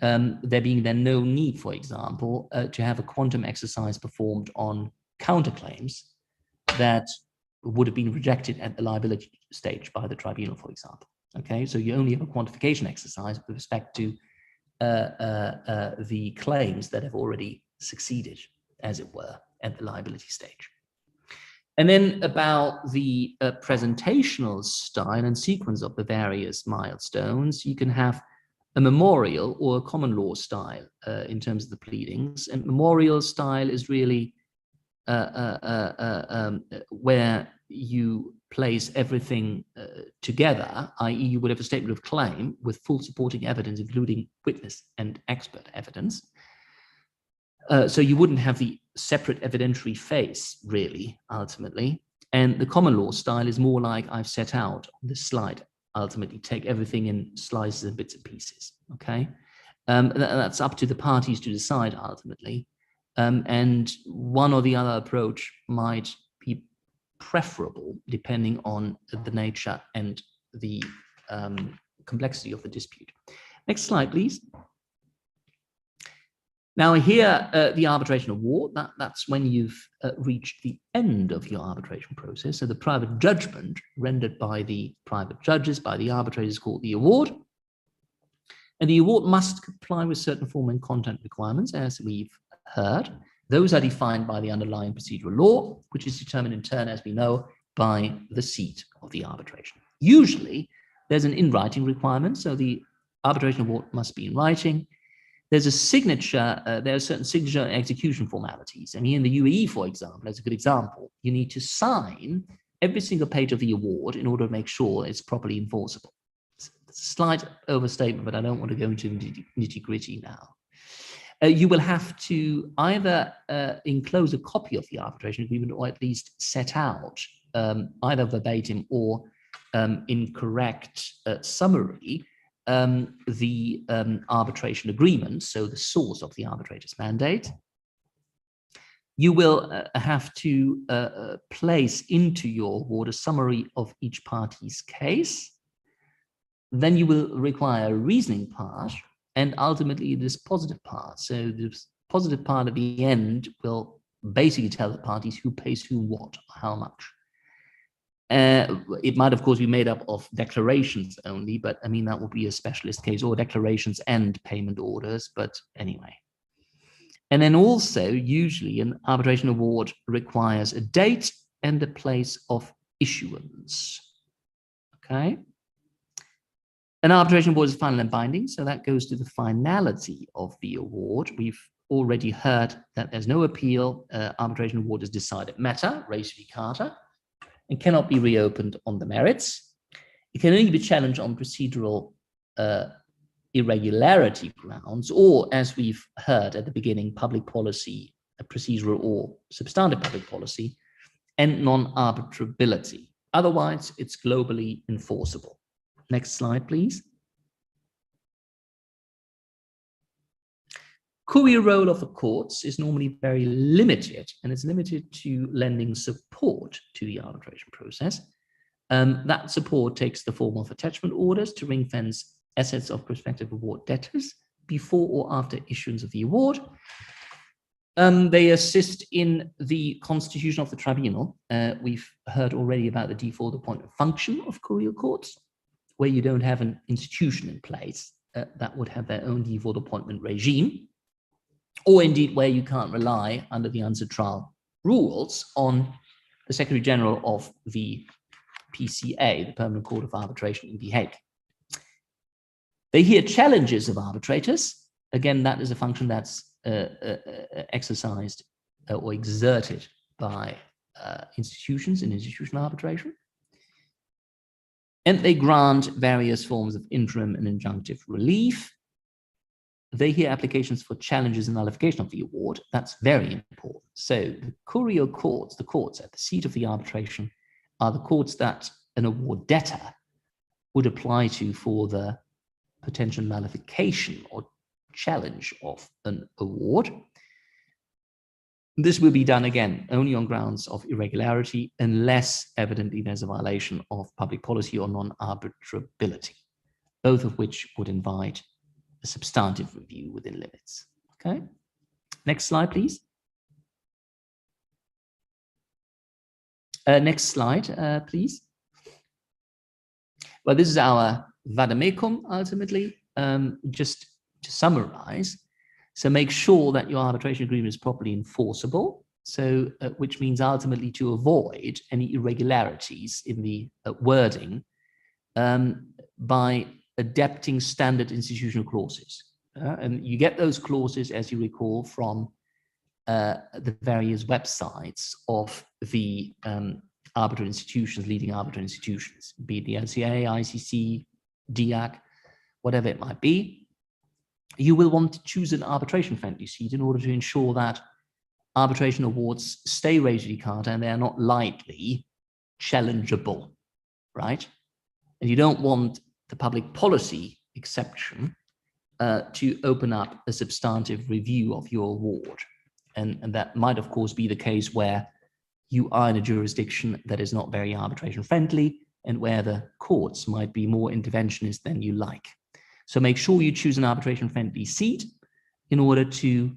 there being then no need, for example, to have a quantum exercise performed on counterclaims that would have been rejected at the liability stage by the tribunal, for example. Okay, so you only have a quantification exercise with respect to the claims that have already succeeded, as it were, at the liability stage. And then about the presentational style and sequence of the various milestones, you can have a memorial or a common law style in terms of the pleadings. And memorial style is really where you place everything together, i.e. you would have a statement of claim with full supporting evidence, including witness and expert evidence. So you wouldn't have the separate evidentiary phase, really, ultimately. And the common law style is more like I've set out on this slide, ultimately take everything in slices and bits and pieces, okay? That's up to the parties to decide, ultimately. And one or the other approach might be preferable depending on the nature and the complexity of the dispute. Next slide, please. Now here, the arbitration of war, that's when you've reached the end of your arbitration process. So the private judgment rendered by the private judges, by the arbitrators, is called the award. And the award must comply with certain form and content requirements, as we've heard. Those are defined by the underlying procedural law, which is determined in turn, as we know, by the seat of the arbitration. Usually, there's an in-writing requirement, so the arbitration award must be in writing. There's a signature, there are certain signature and execution formalities. I mean, in the UAE, for example, as a good example, you need to sign every single page of the award in order to make sure it's properly enforceable. It's a slight overstatement, but I don't want to go into nitty-gritty now. You will have to either enclose a copy of the arbitration agreement or at least set out either verbatim or in correct summary the arbitration agreement, so the source of the arbitrator's mandate. You will have to place into your award a summary of each party's case. Then you will require a reasoning part and ultimately this positive part. So this positive part at the end will basically tell the parties who pays whom what, how much. It might, of course, be made up of declarations only, but I mean, that would be a specialist case, or declarations and payment orders, but anyway. And then also, usually, an arbitration award requires a date and a place of issuance. Okay? An arbitration award is final and binding, so that goes to the finality of the award. We've already heard that there's no appeal. Arbitration award is decided matter, res judicata, and cannot be reopened on the merits. It can only be challenged on procedural irregularity grounds, or, as we've heard at the beginning, public policy, procedural or substantive public policy, and non-arbitrability. Otherwise, it's globally enforceable. Next slide, please. Courier role of the courts is normally very limited, and it's limited to lending support to the arbitration process. That support takes the form of attachment orders to ring-fence assets of prospective award debtors before or after issuance of the award. They assist in the constitution of the tribunal. We've heard already about the default appointment function of Courier Courts, where you don't have an institution in place that would have their own default appointment regime, or indeed where you can't rely under the Uncitral rules on the Secretary General of the PCA, the Permanent Court of Arbitration in The Hague. They hear challenges of arbitrators. Again, that is a function that's exercised or exerted by institutions in institutional arbitration. And they grant various forms of interim and injunctive relief. They hear applications for challenges and nullification of the award. That's very important. So the Courier Courts, the courts at the seat of the arbitration, are the courts that an award debtor would apply to for the potential nullification or challenge of an award. This will be done, again, only on grounds of irregularity, unless evidently there's a violation of public policy or non-arbitrability, both of which would invite a substantive review within limits. Okay, next slide, please. Next slide, please. Well, this is our vademecum, ultimately. Just to summarize, so make sure that your arbitration agreement is properly enforceable, so which means ultimately to avoid any irregularities in the wording by adapting standard institutional clauses. And you get those clauses, as you recall, from the various websites of the arbitral institutions, leading arbitral institutions, be it the LCA, ICC, DIAC, whatever it might be. You will want to choose an arbitration-friendly seat in order to ensure that arbitration awards stay res judicata and they are not lightly challengeable, right? And you don't want the public policy exception to open up a substantive review of your award. And that might, of course, be the case where you are in a jurisdiction that is not very arbitration-friendly and where the courts might be more interventionist than you like. So make sure you choose an arbitration-friendly seat in order to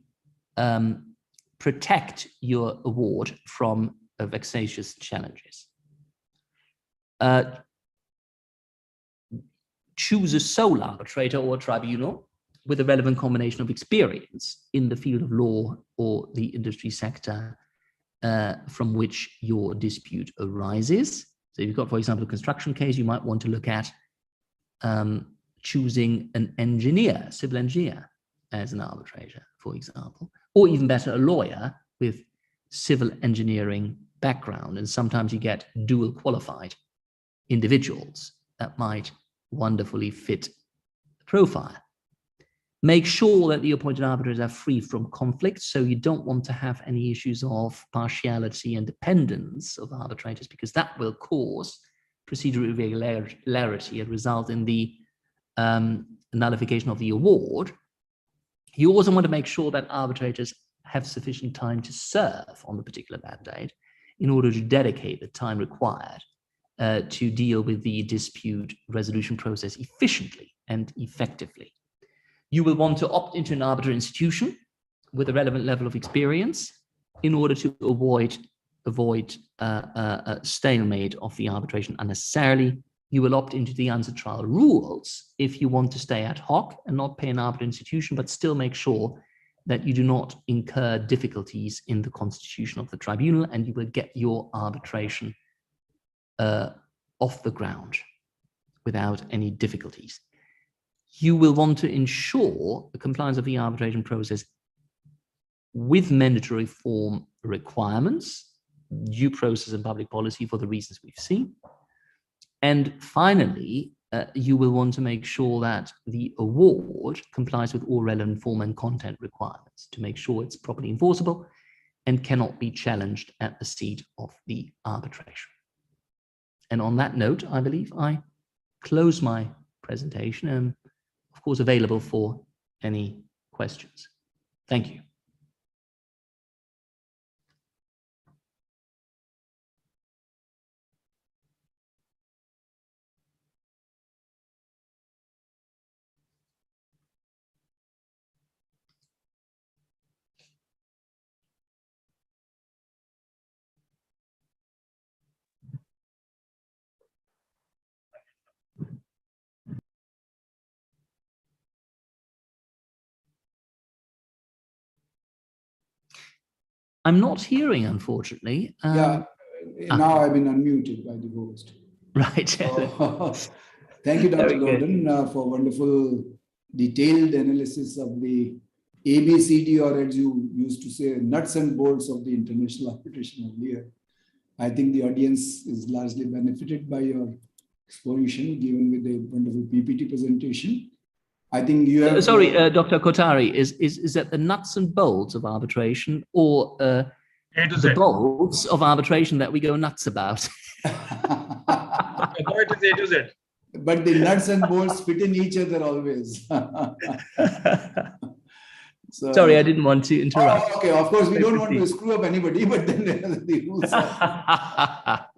protect your award from vexatious challenges. Choose a sole arbitrator or tribunal with a relevant combination of experience in the field of law or the industry sector from which your dispute arises. So if you've got, for example, a construction case, you might want to look at choosing an engineer, civil engineer, as an arbitrator, for example, or even better, a lawyer with civil engineering background. And sometimes you get dual qualified individuals that might wonderfully fit the profile. Make sure that the appointed arbitrators are free from conflict, so you don't want to have any issues of partiality and dependence of arbitrators, because that will cause procedural irregularity and result in the nullification of the award. You also want to make sure that arbitrators have sufficient time to serve on the particular mandate in order to dedicate the time required to deal with the dispute resolution process efficiently and effectively. You will want to opt into an arbitral institution with a relevant level of experience in order to avoid a stalemate of the arbitration unnecessarily, you will opt into the Uncitral rules if you want to stay ad hoc and not pay an arbitral institution, but still make sure that you do not incur difficulties in the constitution of the tribunal, and you will get your arbitration off the ground without any difficulties. You will want to ensure the compliance of the arbitration process with mandatory form requirements, due process and public policy for the reasons we've seen. And finally, you will want to make sure that the award complies with all relevant form and content requirements to make sure it's properly enforceable and cannot be challenged at the seat of the arbitration. And on that note, I believe I close my presentation and, of course, available for any questions. Thank you. I'm not hearing, unfortunately. Now I've been unmuted by the host. Right. So, thank you, Dr. Gordon, for wonderful detailed analysis of the ABCD, or as you used to say, nuts and bolts of the international arbitration earlier. I think the audience is largely benefited by your exposition given with a wonderful PPT presentation. I think you have... Sorry, Dr. Kothari, is that the nuts and bolts of arbitration, or the bolts of arbitration that we go nuts about? It is A to Z. But the nuts and bolts fit in each other always. So, sorry, I didn't want to interrupt. Oh, okay, of course, we don't want to screw up anybody, but then the rules are...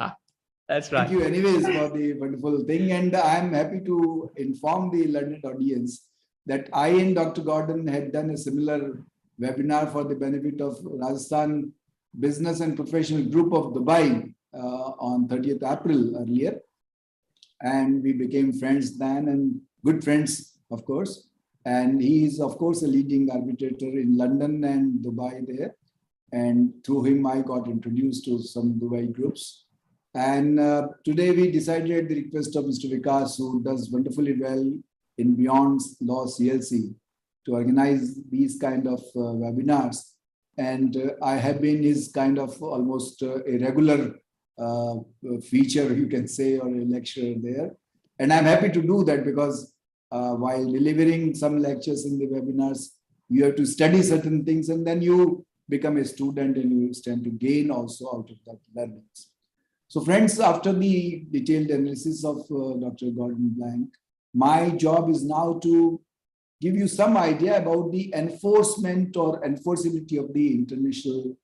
That's right. Thank you anyways for the wonderful thing. And I'm happy to inform the learned audience that I and Dr. Gordon had done a similar webinar for the benefit of Rajasthan Business and Professional Group of Dubai on 30th April earlier. And we became friends then, and good friends, of course. And he is, of course, a leading arbitrator in London and Dubai there. And through him, I got introduced to some Dubai groups. And today we decided at the request of Mr. Vikas, who does wonderfully well in Beyond Law CLC, to organize these kind of webinars. And I have been his kind of almost a regular feature, you can say, or a lecturer there. And I'm happy to do that because while delivering some lectures in the webinars, you have to study certain things and then you become a student and you stand to gain also out of that learnings. So friends, after the detailed analysis of Dr. Gordon Blank, my job is now to give you some idea about the enforcement or enforceability of the international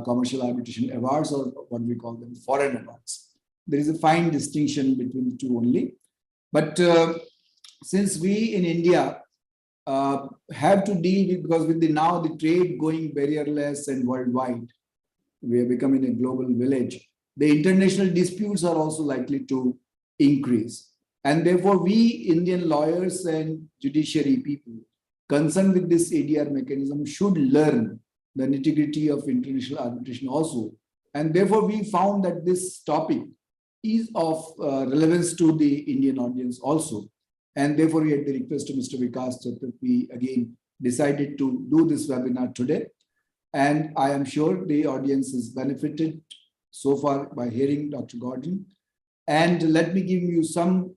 commercial arbitration awards, or what we call them foreign awards. There is a fine distinction between the two only. But since we in India have to deal with, because with now the trade going barrierless and worldwide, we are becoming a global village. The international disputes are also likely to increase. And therefore, we Indian lawyers and judiciary people concerned with this ADR mechanism should learn the nitty-gritty of international arbitration also. And therefore, we found that this topic is of relevance to the Indian audience also. And therefore, we, at the request of Mr. Vikas, we again decided to do this webinar today. And I am sure the audience is benefited so far by hearing Dr. Gordon. And let me give you some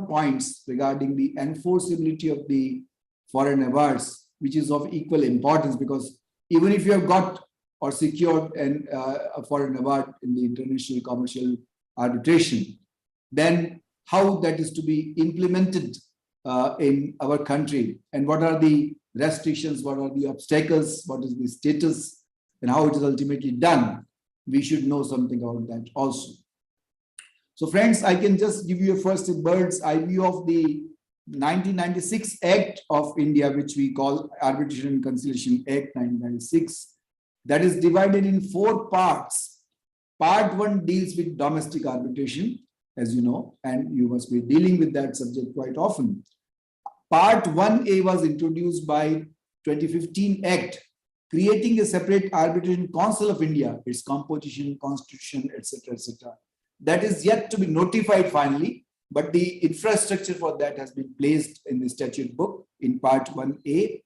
points regarding the enforceability of the foreign awards, which is of equal importance, because even if you have got or secured a foreign award in the international commercial arbitration, then how that is to be implemented in our country, and what are the restrictions, what are the obstacles, what is the status, and how it is ultimately done, we should know something about that also. So friends, I can just give you a first bird's eye view of the 1996 Act of India, which we call Arbitration and Conciliation Act 1996. that is divided in 4 parts. Part 1 deals with domestic arbitration, as you know, and you must be dealing with that subject quite often. Part 1A was introduced by 2015 Act, creating a separate arbitration council of India, its composition, constitution, etc., etc. That is yet to be notified finally, but the infrastructure for that has been placed in the statute book in Part 1A.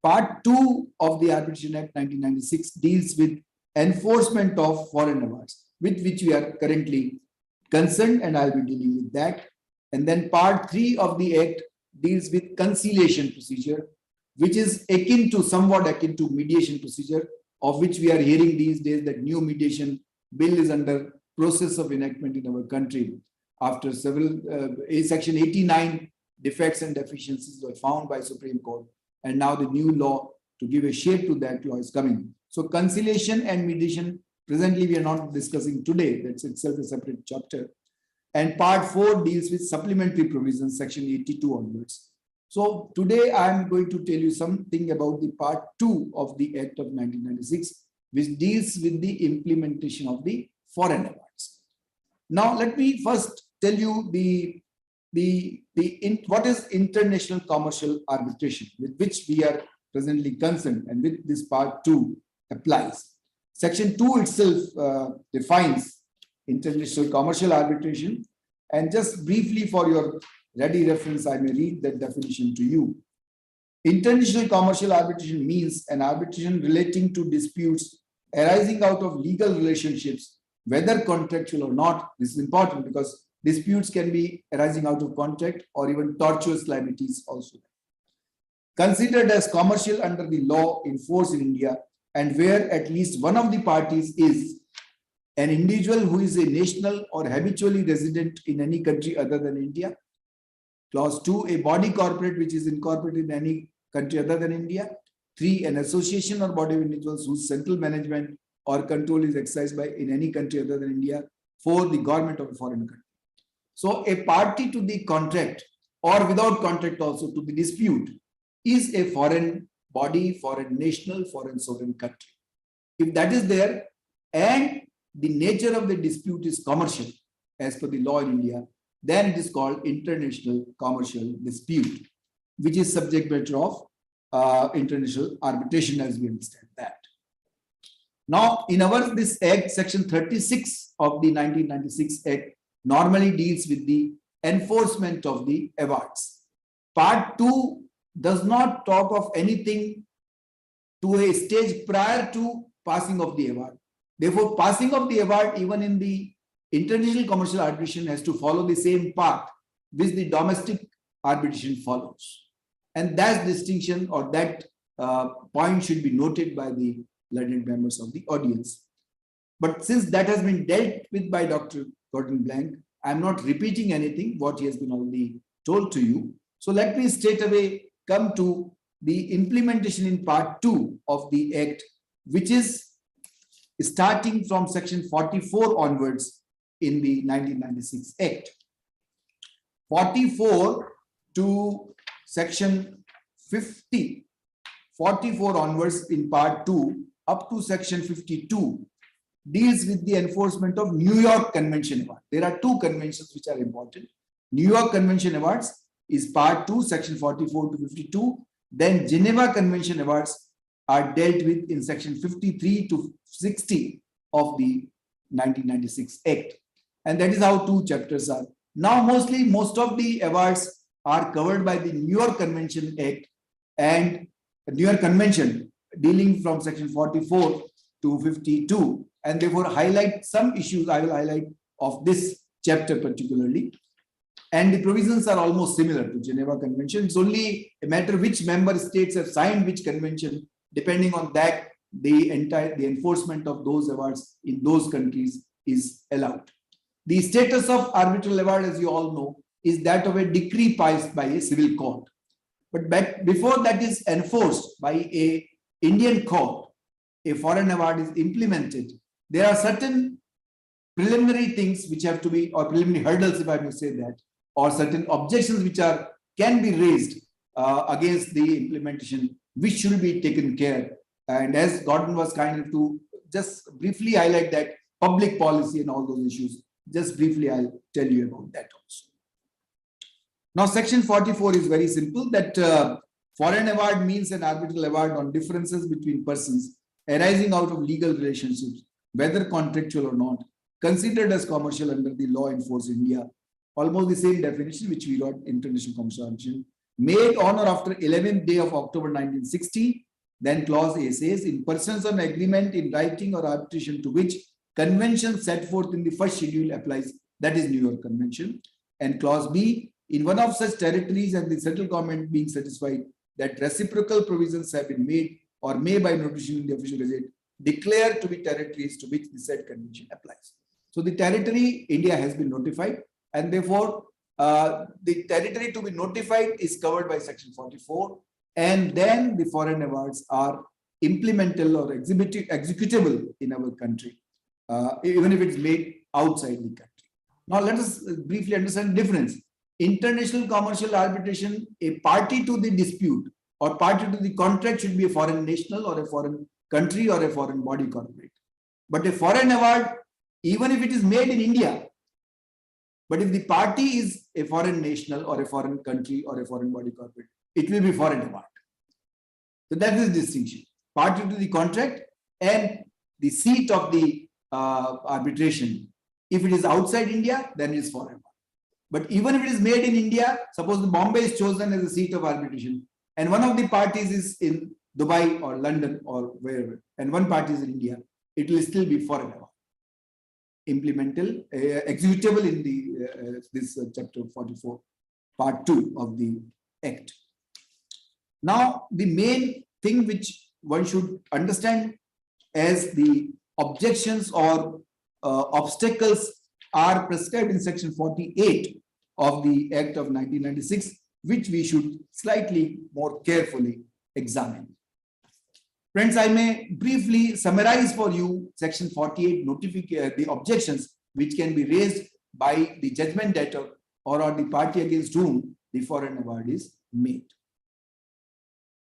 Part 2 of the Arbitration Act 1996 deals with enforcement of foreign awards, with which we are currently concerned, and I'll be dealing with that. And then Part 3 of the Act deals with conciliation procedure, which is somewhat akin to mediation procedure, of which we are hearing these days that new mediation bill is under process of enactment in our country. After several Section 89 defects and deficiencies were found by Supreme Court, and now the new law to give a shape to that law is coming. So conciliation and mediation, presently we are not discussing today, that's itself a separate chapter. And Part 4 deals with supplementary provisions, Section 82 onwards. So today I'm going to tell you something about the Part 2 of the Act of 1996, which deals with the implementation of the foreign awards. Now let me first tell you what is international commercial arbitration, with which we are presently concerned, and with this Part 2 applies. Section 2 itself defines international commercial arbitration, and just briefly for your ready reference, I may read that definition to you. International commercial arbitration means an arbitration relating to disputes arising out of legal relationships, whether contractual or not. This is important because disputes can be arising out of contract or even tortious liabilities also. Considered as commercial under the law in force in India, and where at least one of the parties is an individual who is a national or habitually resident in any country other than India. Clause 2, a body corporate which is incorporated in any country other than India. 3, an association or body of individuals whose central management or control is exercised by in any country other than India. 4, the government of a foreign country. So a party to the contract, or without contract also to the dispute, is a foreign body, foreign national, foreign sovereign country. If that is there, and the nature of the dispute is commercial, as per the law in India, then it is called international commercial dispute, which is subject matter of international arbitration, as we understand that. Now, in this Act, Section 36 of the 1996 Act normally deals with the enforcement of the awards. Part 2 does not talk of anything to a stage prior to passing of the award. Therefore, passing of the award, even in the international commercial arbitration, has to follow the same path which the domestic arbitration follows. And that distinction, or that point, should be noted by the learned members of the audience. But since that has been dealt with by Dr. Gordon Blank, I'm not repeating anything what he has been already told to you. So let me straight away come to the implementation in Part 2 of the Act, which is starting from Section 44 onwards in the 1996 Act. 44 to Section 50, 44 onwards in Part 2 up to Section 52 deals with the enforcement of New York Convention Award. There are 2 conventions which are important. New York Convention Awards is Part 2, Section 44 to 52. Then Geneva Convention Awards are dealt with in Section 53 to 60 of the 1996 Act. And that is how 2 chapters are. Now, most of the awards are covered by the New York Convention Act and the New York Convention, dealing from Section 44 to 52, and therefore highlight some issues I will highlight of this chapter particularly. And the provisions are almost similar to Geneva Convention. It's only a matter which member states have signed which convention. Depending on that, the enforcement of those awards in those countries is allowed. The status of arbitral award, as you all know, is that of a decree passed by a civil court. But before that is enforced by an Indian court, a foreign award is implemented, there are certain preliminary things which have to be, or preliminary hurdles, if I may say that, or certain objections which can be raised against the implementation, which should be taken care And as Gordon was kind enough to just briefly highlight that public policy and all those issues, just briefly I'll tell you about that also. Now, section 44 is very simple, that foreign award means an arbitral award on differences between persons arising out of legal relationships, whether contractual or not, considered as commercial under the law in force in India. Almost the same definition which we got International Commercial Arbitration, made on or after 11th day of October 1960. Then clause A says, in persons on agreement in writing or arbitration to which convention set forth in the first schedule applies, that is New York Convention. And clause B, in one of such territories and the central government being satisfied that reciprocal provisions have been made or may by notification in the official gazette declare to be territories to which the said convention applies. So the territory, India has been notified, and therefore the territory to be notified is covered by section 44. And then the foreign awards are implementable or executable in our country, even if it's made outside the country. Now let us briefly understand the difference. International commercial arbitration, a party to the dispute or party to the contract should be a foreign national or a foreign country or a foreign body corporate. But a foreign award, even if it is made in India, but if the party is a foreign national or a foreign country or a foreign body corporate, it will be foreign award. So that is the distinction. Party to the contract and the seat of the arbitration. If it is outside India, then it is foreign award. But even if it is made in India, suppose the Bombay is chosen as a seat of arbitration, and one of the parties is in Dubai or London or wherever, and one party is in India, it will still be foreign award. Implementable, executable in the this chapter 44, part 2 of the Act. Now, the main thing which one should understand as the objections or obstacles are prescribed in section 48 of the Act of 1996, which we should slightly more carefully examine. Friends, I may briefly summarize for you section 48 the objections which can be raised by the judgment debtor or the party against whom the foreign award is made.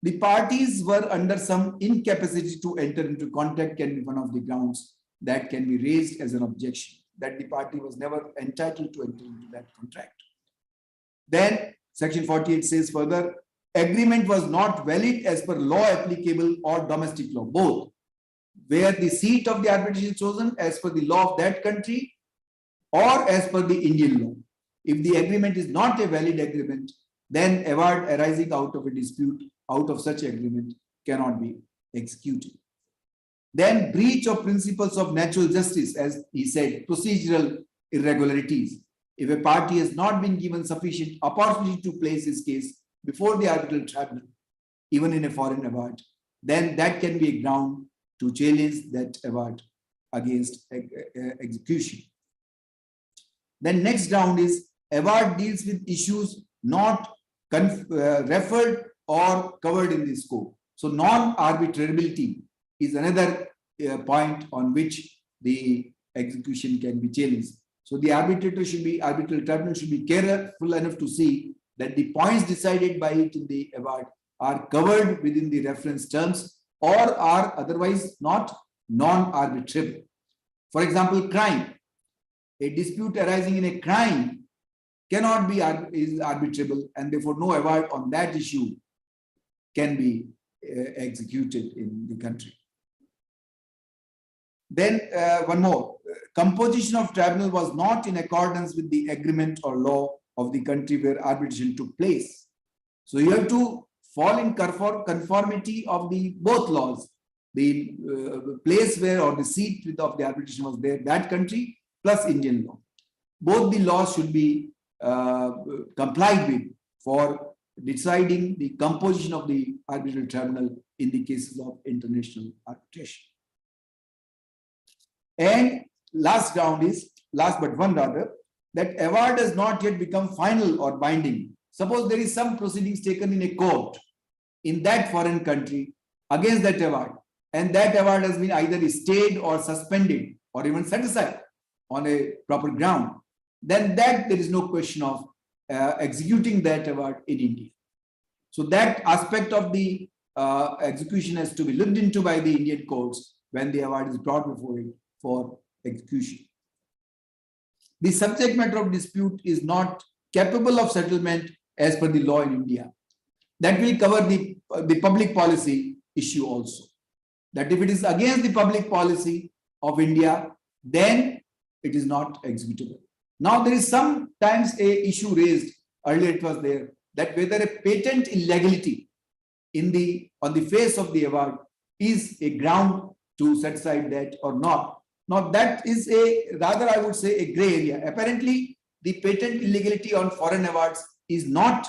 The parties were under some incapacity to enter into contract can be one of the grounds that can be raised as an objection, that the party was never entitled to enter into that contract. Then section 48 says further, agreement was not valid as per law applicable or domestic law, both, where the seat of the arbitration is chosen as per the law of that country or as per the Indian law. If the agreement is not a valid agreement, then award arising out of a dispute out of such agreement cannot be executed. Then breach of principles of natural justice, as he said, procedural irregularities. If a party has not been given sufficient opportunity to place his case before the arbitral tribunal, even in a foreign award, then that can be a ground to challenge that award against execution. Then next ground is award deals with issues not referred or covered in the scope. So non-arbitrability is another point on which the execution can be challenged. So the arbitral tribunal should be careful enough to see that the points decided by it in the award are covered within the reference terms or are otherwise not non-arbitrable. For example, crime. A dispute arising in a crime cannot be arbitrable, and therefore no award on that issue can be executed in the country. Then one more. Composition of tribunal was not in accordance with the agreement or law of the country where arbitration took place. So you have to fall in conformity of the both laws. The place where or the seat of the arbitration was there, that country plus Indian law. Both the laws should be complied with for deciding the composition of the arbitral tribunal in the cases of international arbitration. And last ground is, last but one rather, that award has not yet become final or binding. Suppose there is some proceedings taken in a court in that foreign country against that award, and that award has been either stayed or suspended or even set aside on a proper ground, then that there is no question of executing that award in India. So that aspect of the execution has to be looked into by the Indian courts when the award is brought before it for execution. The subject matter of dispute is not capable of settlement as per the law in India. That will cover the public policy issue also. That if it is against the public policy of India, then it is not executable. Now, there is sometimes a issue raised, earlier it was there, that whether a patent illegality on the face of the award is a ground to set aside that or not. Now, that is rather I would say a gray area. Apparently, the patent illegality on foreign awards is not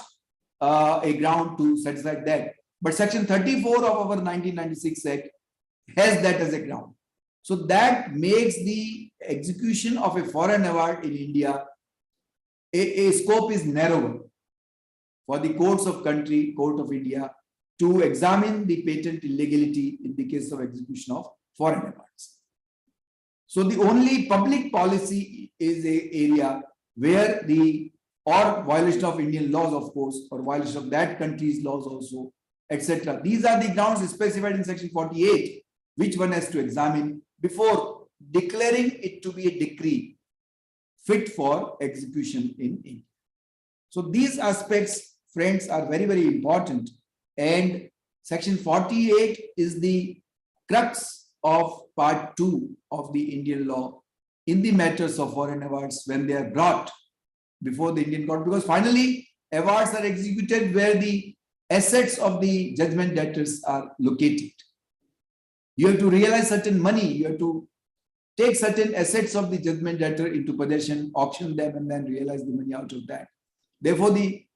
a ground to set aside that. But Section 34 of our 1996 Act has that as a ground. So that makes the execution of a foreign award in India, a scope is narrower for the courts of country, Court of India, to examine the patent illegality in the case of execution of foreign awards. So the only public policy is an area where or violation of Indian laws, of course, or violation of that country's laws also, etc. These are the grounds specified in Section 48, which one has to examine before declaring it to be a decree fit for execution in India. So these aspects, friends, are very, very important. And Section 48 is the crux of Part 2 of the Indian law in the matters of foreign awards when they are brought before the Indian court, because finally awards are executed where the assets of the judgment debtors are located. You have to realize certain money, you have to take certain assets of the judgment debtor into possession, auction them, and then realize the money out of that. Therefore, the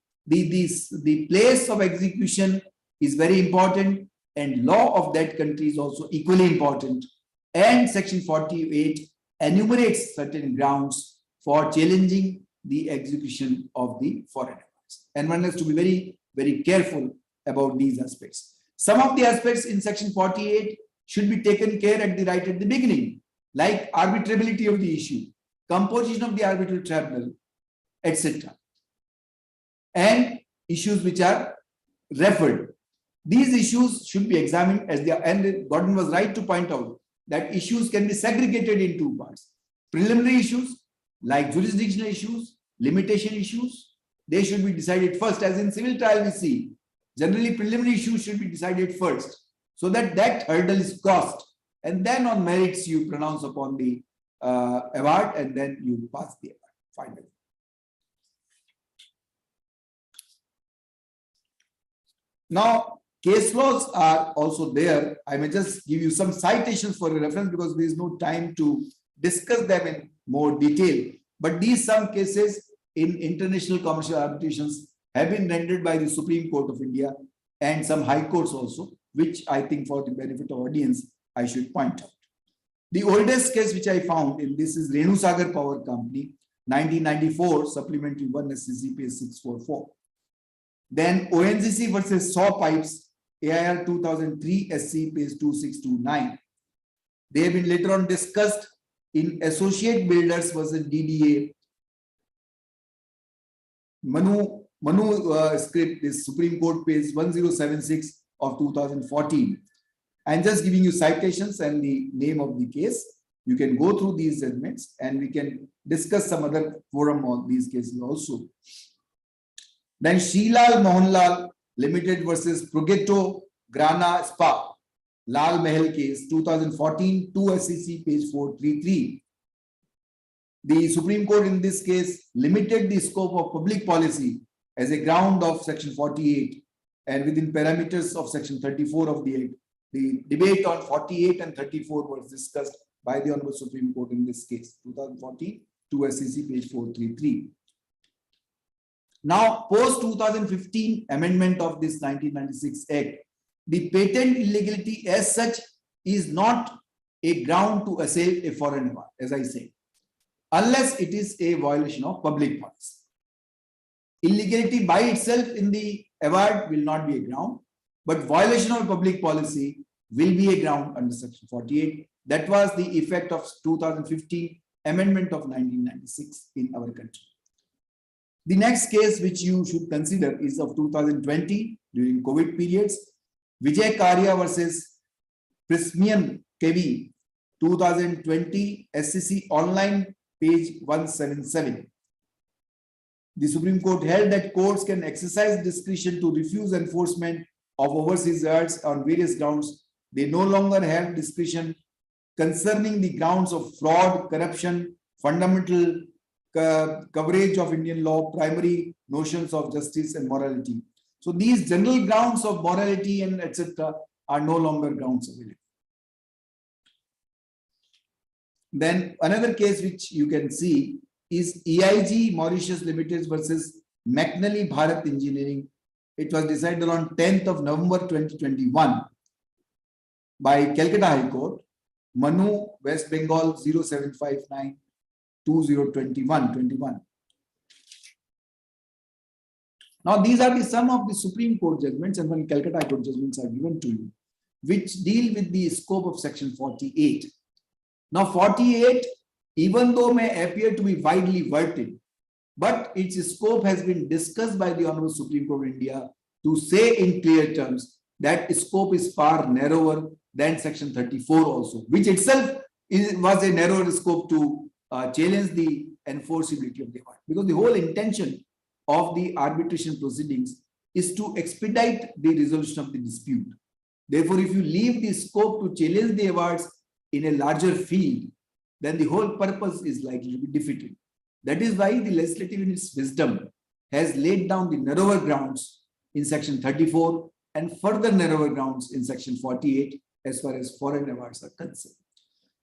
place of execution is very important, and law of that country is also equally important. And Section 48 enumerates certain grounds for challenging the execution of the foreign awards. And one has to be very, very careful about these aspects. Some of the aspects in Section 48 should be taken care at the beginning, like arbitrability of the issue, composition of the arbitral tribunal, etc. And issues which are referred. These issues should be examined as and Gordon was right to point out that issues can be segregated in two parts. Preliminary issues like jurisdictional issues, limitation issues, they should be decided first. As in civil trial we see, generally preliminary issues should be decided first, so that hurdle is crossed, and then on merits you pronounce upon the award, and then you pass the award finally. Now, case laws are also there. I may just give you some citations for a reference because there is no time to discuss them in more detail. But some cases in international commercial arbitrations have been rendered by the Supreme Court of India and some high courts also, which I think for the benefit of audience, I should point out. The oldest case which I found in this is Renu Sagar Power Company, 1994, Supplementary 1 SCC page 644. Then ONGC versus Saw Pipes, AIR 2003 SC page 2629. They have been later on discussed in Associate Builders versus DDA. Manu script is Supreme Court page 1076 of 2014. I'm just giving you citations and the name of the case. You can go through these judgments and we can discuss some other forum on these cases also. Then Shrilal Mohanlal Limited versus Progetto Grana Spa, Lal Mahal case, 2014, 2 SEC page 433. The Supreme Court in this case limited the scope of public policy as a ground of Section 48 and within parameters of Section 34 of the Act. The debate on 48 and 34 was discussed by the Honorable Supreme Court in this case, 2014, 2 SEC page 433. Now, post-2015 amendment of this 1996 Act, the patent illegality as such is not a ground to assail a foreign award, as I say, unless it is a violation of public policy. Illegality by itself in the award will not be a ground, but violation of public policy will be a ground under Section 48. That was the effect of 2015 amendment of 1996 in our country. The next case which you should consider is of 2020 during COVID periods. Vijay Karya versus Prismian KV, 2020 SCC online, page 177. The Supreme Court held that courts can exercise discretion to refuse enforcement of overseas awards on various grounds. They no longer have discretion concerning the grounds of fraud, corruption, fundamental coverage of Indian law, primary notions of justice and morality. So these general grounds of morality and etc. are no longer grounds available. Then another case which you can see is EIG Mauritius Limited versus McNally Bharat Engineering. It was decided on 10th of November 2021 by Calcutta High Court, Manu, West Bengal 0759 2021. Now these are some of the Supreme Court judgments and one Calcutta High Court judgments are given to you, which deal with the scope of section 48. Now 48, even though may appear to be widely worded, but its scope has been discussed by the Honorable Supreme Court of India to say in clear terms that scope is far narrower than section 34 also, which itself was a narrower scope to challenge the enforceability of the award. Because the whole intention of the arbitration proceedings is to expedite the resolution of the dispute. Therefore, if you leave the scope to challenge the awards in a larger field, then the whole purpose is likely to be defeated. That is why the legislative in its wisdom has laid down the narrower grounds in section 34 and further narrower grounds in section 48 as far as foreign awards are concerned.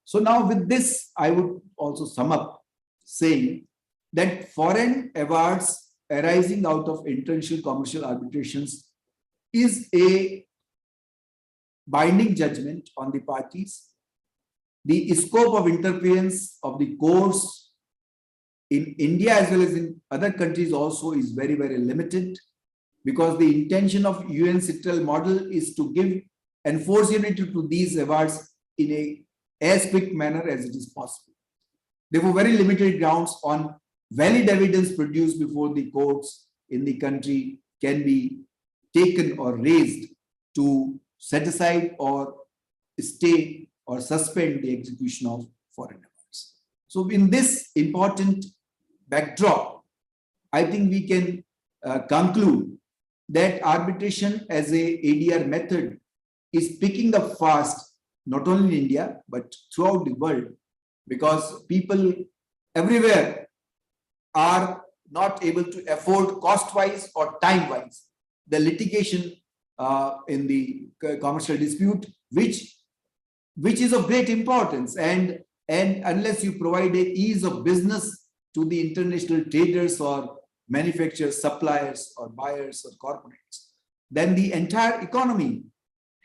So now with this, I would also sum up saying that foreign awards arising out of international commercial arbitrations is a binding judgment on the parties. The scope of interference of the courts in India as well as in other countries also is very, very limited, because the intention of Uncitral model is to give enforceability to these awards in a as quick manner as it is possible. Therefore, very limited grounds on valid evidence produced before the courts in the country can be taken or raised to set aside or stay or suspend the execution of foreign awards. So in this important backdrop, I think we can conclude that arbitration as a ADR method is picking up fast, not only in India, but throughout the world, because people everywhere are not able to afford cost-wise or time-wise the litigation in the commercial dispute, which is of great importance. And unless you provide a ease of business to the international traders or manufacturers, suppliers or buyers or corporates, then the entire economy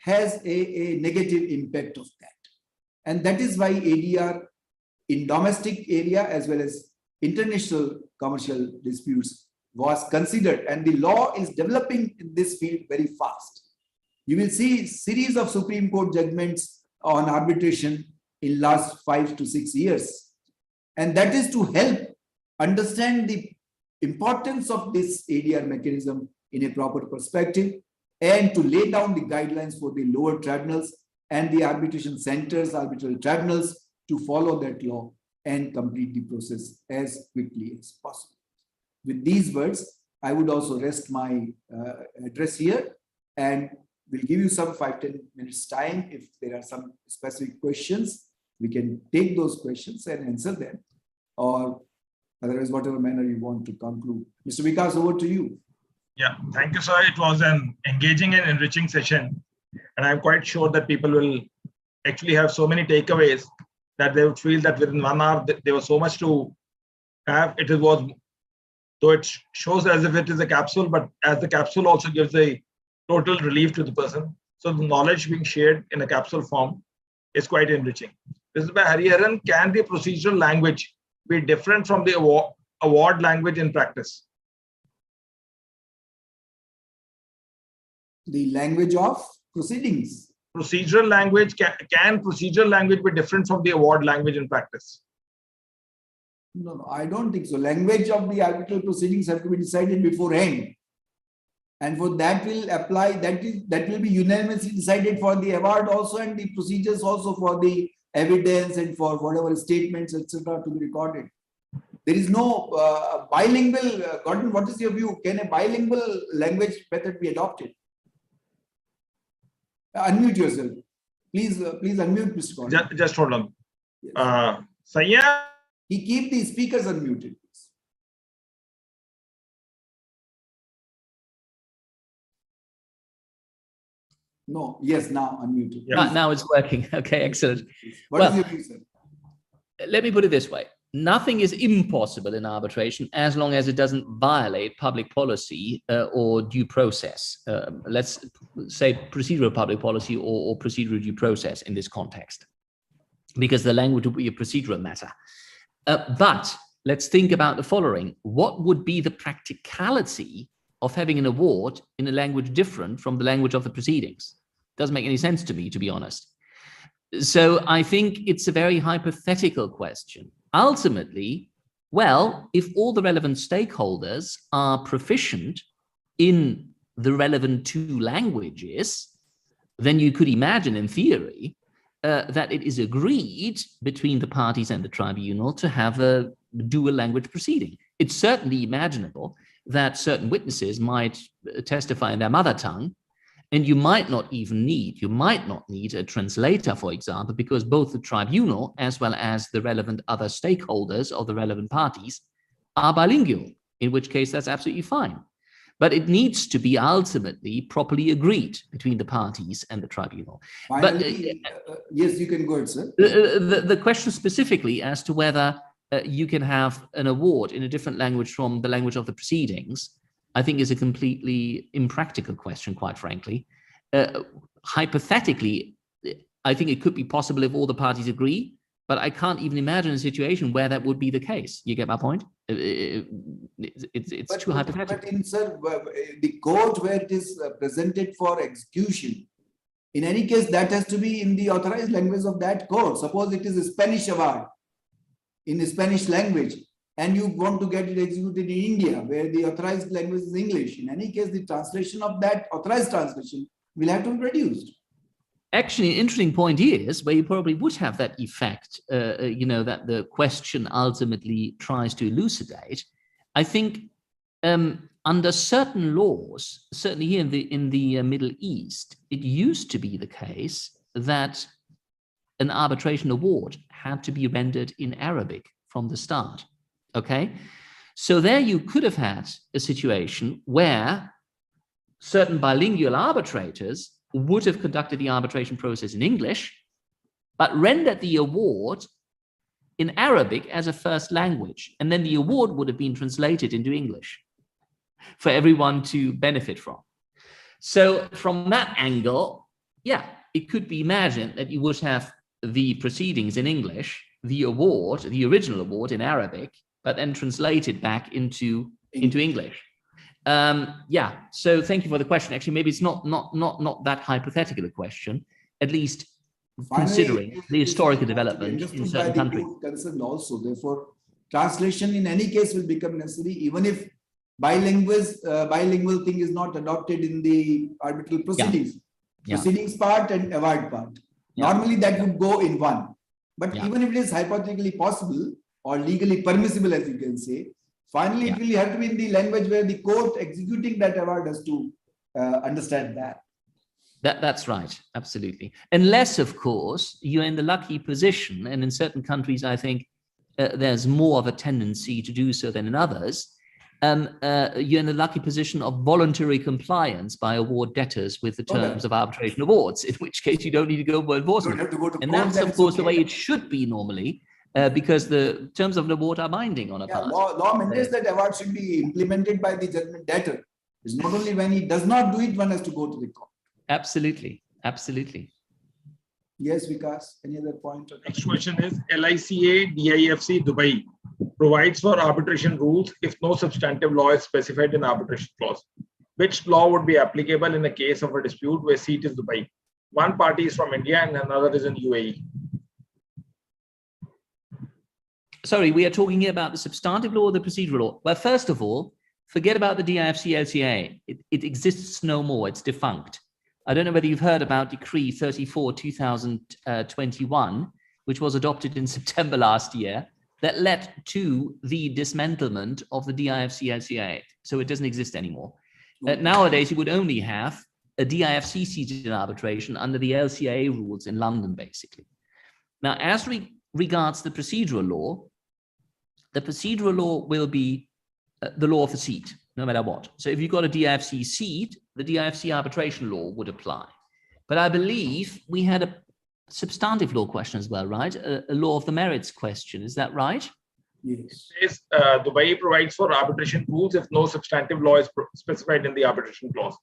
has a negative impact of that. And that is why ADR in domestic area as well as international commercial disputes was considered, and the law is developing in this field very fast. You will see series of Supreme Court judgments on arbitration in last 5 to 6 years. And that is to help understand the importance of this ADR mechanism in a proper perspective, and to lay down the guidelines for the lower tribunals and the arbitration centers, arbitral tribunals, to follow that law and complete the process as quickly as possible. With these words, I would also rest my address here, and we'll give you some 5-10 minutes time. If there are some specific questions, we can take those questions and answer them, or otherwise, whatever manner you want to conclude. Mr. Vikas, over to you. Yeah, thank you, sir. It was an engaging and enriching session. And I'm quite sure that people will actually have so many takeaways that they would feel that within 1 hour, there was so much to have. Though it shows as if it is a capsule, but as the capsule also gives a total relief to the person. So the knowledge being shared in a capsule form is quite enriching. This is by Hariharan. Can the procedural language be different from the award language in practice? The language of proceedings. Procedural language, can procedural language be different from the award language in practice? No, I don't think so. Language of the arbitral proceedings have to be decided beforehand. And for that will apply, that will be unanimously decided for the award also, and the procedures also for the evidence and for whatever statements, etc., to be recorded. There is no bilingual, Gordon, what is your view? Can a bilingual language method be adopted? Unmute yourself. Please unmute, Mr. Gordon. Just hold on. Yes. Saya. He keep the speakers unmuted. No, yes, now unmuted. Yeah. Now it's working. Okay, excellent. What is your view, sir? Let me put it this way. Nothing is impossible in arbitration as long as it doesn't violate public policy or due process. Let's say procedural public policy or procedural due process in this context, because the language would be a procedural matter. But let's think about the following. What would be the practicality of having an award in a language different from the language of the proceedings? Doesn't make any sense to me, to be honest. So I think it's a very hypothetical question. Ultimately, well, if all the relevant stakeholders are proficient in the relevant two languages, then you could imagine in theory that it is agreed between the parties and the tribunal to have a dual language proceeding. It's certainly imaginable that certain witnesses might testify in their mother tongue, and you might not need a translator, for example, because both the tribunal as well as the relevant other stakeholders of the relevant parties are bilingual, in which case that's absolutely fine. But it needs to be ultimately properly agreed between the parties and the tribunal. Finally, yes, you can go ahead, sir. The question specifically as to whether you can have an award in a different language from the language of the proceedings, I think is a completely impractical question, quite frankly. Hypothetically, I think it could be possible if all the parties agree, but I can't even imagine a situation where that would be the case. You get my point? It's too hypothetical. But in, sir, the court where it is presented for execution, in any case, that has to be in the authorized language of that court. Suppose it is a Spanish award in the Spanish language, and you want to get it executed in India, where the authorized language is English. In any case, the translation of that authorized translation will have to be produced. Actually, an interesting point is where you probably would have that effect, that the question ultimately tries to elucidate. I think under certain laws, certainly here in the Middle East, it used to be the case that an arbitration award had to be rendered in Arabic from the start. Okay, so there you could have had a situation where certain bilingual arbitrators would have conducted the arbitration process in English, but rendered the award in Arabic as a first language. And then the award would have been translated into English for everyone to benefit from. So from that angle, yeah, it could be imagined that you would have the proceedings in English, the award, the original award in Arabic, but then translated back into English. Yeah, so thank you for the question. Actually, maybe it's not that hypothetical a question, at least considering the historical development in certain countries. Concerned also, therefore, translation in any case will become necessary, even if bilingual thing is not adopted in the arbitral proceedings. Yeah. Proceedings part and award part. Yeah. Normally that would go in one. But even if it is hypothetically possible or legally permissible, as you can say, finally it will have to be in the language where the court executing that award has to understand that. That's right, absolutely. Unless, of course, you're in the lucky position, and in certain countries, I think there's more of a tendency to do so than in others, you're in the lucky position of voluntary compliance by award debtors with the terms of arbitration awards, in which case you don't need to go for enforcement. And that's, of course, the way it should be normally, because the terms of an award are binding on a part. Law maintains that award should be implemented by the judgment debtor. It's not only when he does not do it, one has to go to the court. Absolutely, absolutely. Yes, Vikas, any other point? Next question is, LICA DIFC Dubai provides for arbitration rules if no substantive law is specified in arbitration clause. Which law would be applicable in the case of a dispute where seat is Dubai? One party is from India and another is in UAE. Sorry, we are talking here about the substantive law or the procedural law? Well, first of all, forget about the DIFC LCA. It exists no more. It's defunct. I don't know whether you've heard about Decree 34, 2021, which was adopted in September last year, that led to the dismantlement of the DIFC LCA. So it doesn't exist anymore. Nowadays, you would only have a DIFC seated in arbitration under the LCA rules in London, basically. Now, as regards the procedural law will be the law of the seat, no matter what. So if you've got a DIFC seat, the DIFC arbitration law would apply. But I believe we had a substantive law question as well, right? A law of the merits question, is that right? Yes. Dubai provides for arbitration rules if no substantive law is specified in the arbitration clause.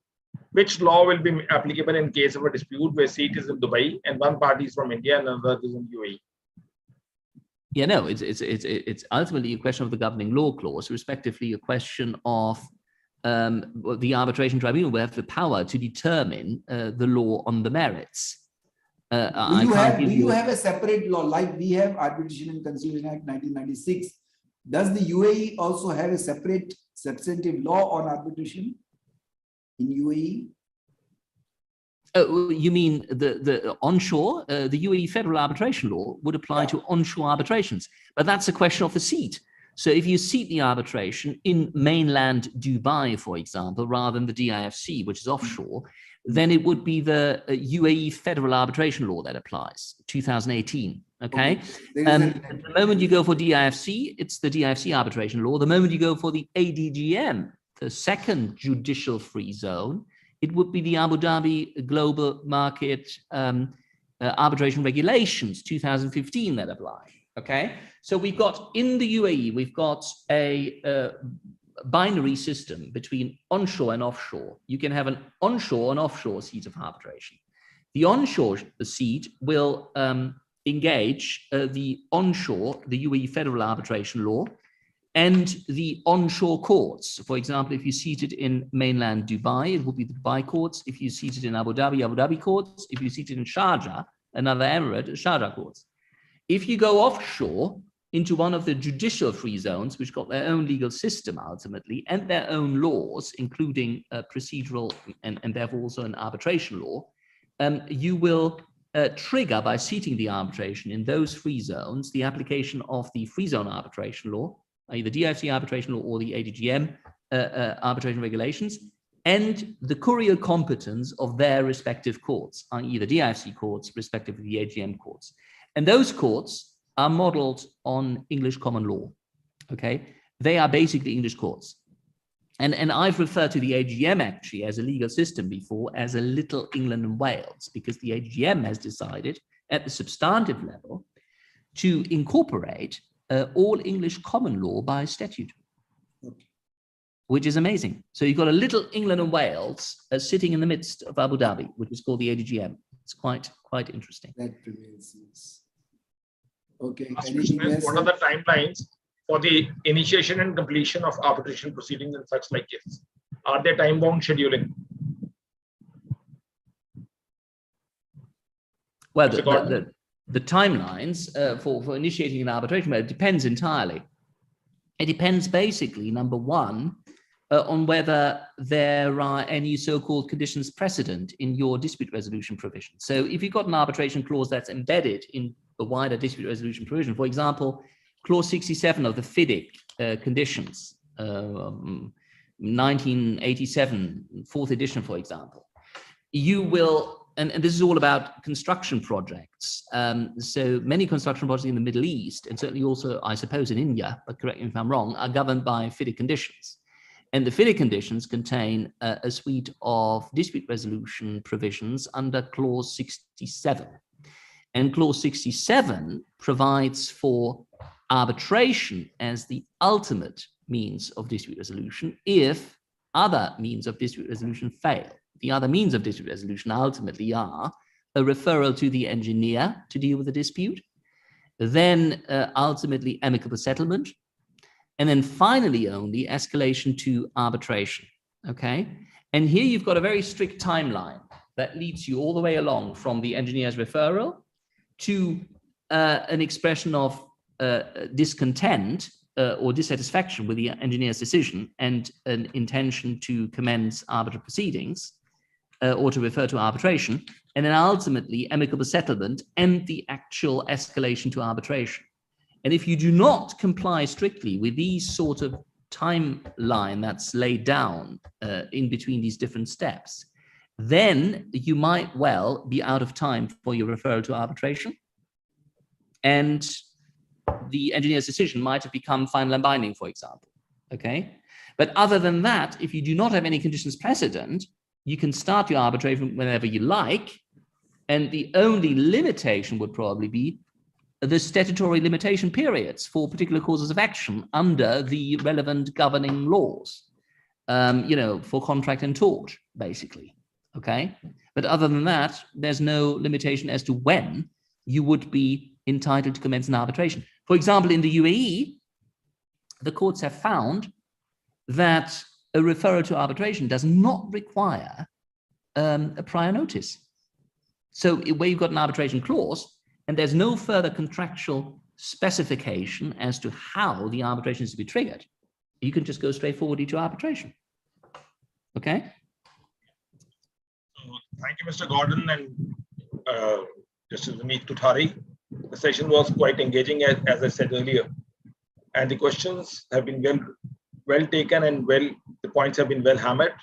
Which law will be applicable in case of a dispute where seat is in Dubai and one party is from India and another is in UAE? Yeah, no, it's ultimately a question of the governing law clause, respectively a question of the arbitration tribunal will have the power to determine the law on the merits. Do you have a separate law like we have Arbitration and Conciliation Act 1996? Does the UAE also have a separate substantive law on arbitration in UAE? Oh, you mean the onshore? The Uae Federal Arbitration Law would apply to onshore arbitrations, but that's a question of the seat. So if you seat the arbitration in mainland Dubai, for example, rather than the DIFC, which is offshore, then it would be the Uae Federal Arbitration Law that applies, 2018, okay? The moment you go for DIFC, it's the DIFC Arbitration Law. The moment you go for the ADGM, the second judicial free zone, it would be the Abu Dhabi Global Market Arbitration Regulations, 2015 that apply, okay? So we've got, in the UAE, we've got a binary system between onshore and offshore. You can have an onshore and offshore seat of arbitration. The onshore seat will engage the onshore, the UAE Federal Arbitration Law, and the onshore courts. For example, if you seat it in mainland Dubai, it will be the Dubai courts. If you seat it in Abu Dhabi courts. If you seat it in Sharjah, another emirate, Sharjah courts. If you go offshore into one of the judicial free zones, which got their own legal system ultimately, and their own laws, including procedural and therefore also an arbitration law, you will trigger by seating the arbitration in those free zones, the application of the free zone arbitration law, i.e. the DIFC arbitration law or the ADGM arbitration regulations, and the courier competence of their respective courts, i.e. the DIFC courts, respectively the ADGM courts. And those courts are modeled on English common law, okay? They are basically English courts. And I've referred to the AGM actually as a legal system before as a little England and Wales, because the AGM has decided at the substantive level to incorporate all English common law by statute, which is amazing. So you've got a little England and Wales sitting in the midst of Abu Dhabi, which is called the ADGM. It's quite interesting. That prevails, yes. Okay. What are the timelines for the initiation and completion of arbitration proceedings in such like cases? Are there time-bound scheduling? Well, the timelines for initiating an arbitration, well, it depends entirely. It depends basically, number one, on whether there are any so-called conditions precedent in your dispute resolution provision. So if you've got an arbitration clause that's embedded in the wider dispute resolution provision, for example, clause 67 of the FIDIC conditions, 1987, fourth edition, for example, you will, and this is all about construction projects. So many construction projects in the Middle East, and certainly also, I suppose, in India, but correct me if I'm wrong, are governed by FIDIC conditions. And the FIDIC conditions contain a suite of dispute resolution provisions under clause 67. And clause 67 provides for arbitration as the ultimate means of dispute resolution if other means of dispute resolution fail. The other means of dispute resolution ultimately are a referral to the engineer to deal with the dispute, then ultimately amicable settlement, and then finally only escalation to arbitration, okay? And here you've got a very strict timeline that leads you all the way along from the engineer's referral to an expression of discontent or dissatisfaction with the engineer's decision and an intention to commence arbitral proceedings or to refer to arbitration, and then ultimately amicable settlement and the actual escalation to arbitration. And if you do not comply strictly with these sort of timeline that's laid down in between these different steps, then you might well be out of time for your referral to arbitration. And the engineer's decision might have become final and binding, for example, okay? But other than that, if you do not have any conditions precedent, you can start your arbitration whenever you like, and the only limitation would probably be the statutory limitation periods for particular causes of action under the relevant governing laws, for contract and tort, basically, okay? But other than that, there's no limitation as to when you would be entitled to commence an arbitration. For example, in the UAE, the courts have found that a referral to arbitration does not require a prior notice. So where you've got an arbitration clause and there's no further contractual specification as to how the arbitration is to be triggered, you can just go straight forward to arbitration. Okay? Thank you, Mr. Gordon and Justice Vineet Kothari. The session was quite engaging, as I said earlier, and the questions have been well taken and the points have been well hammered.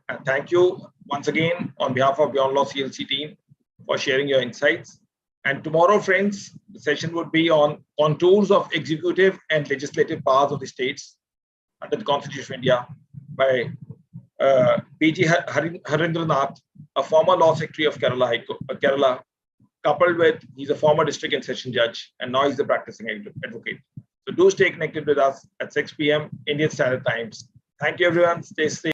And thank you once again on behalf of Beyond Law CLC team for sharing your insights. And tomorrow, friends, the session would be on contours of executive and legislative powers of the states under the Constitution of India by P.G. Harindranath, a former law secretary of Kerala, coupled with, he's a former district and session judge, and now he's a practicing advocate. So do stay connected with us at 6 p.m. Indian Standard Times. Thank you, everyone. Stay safe.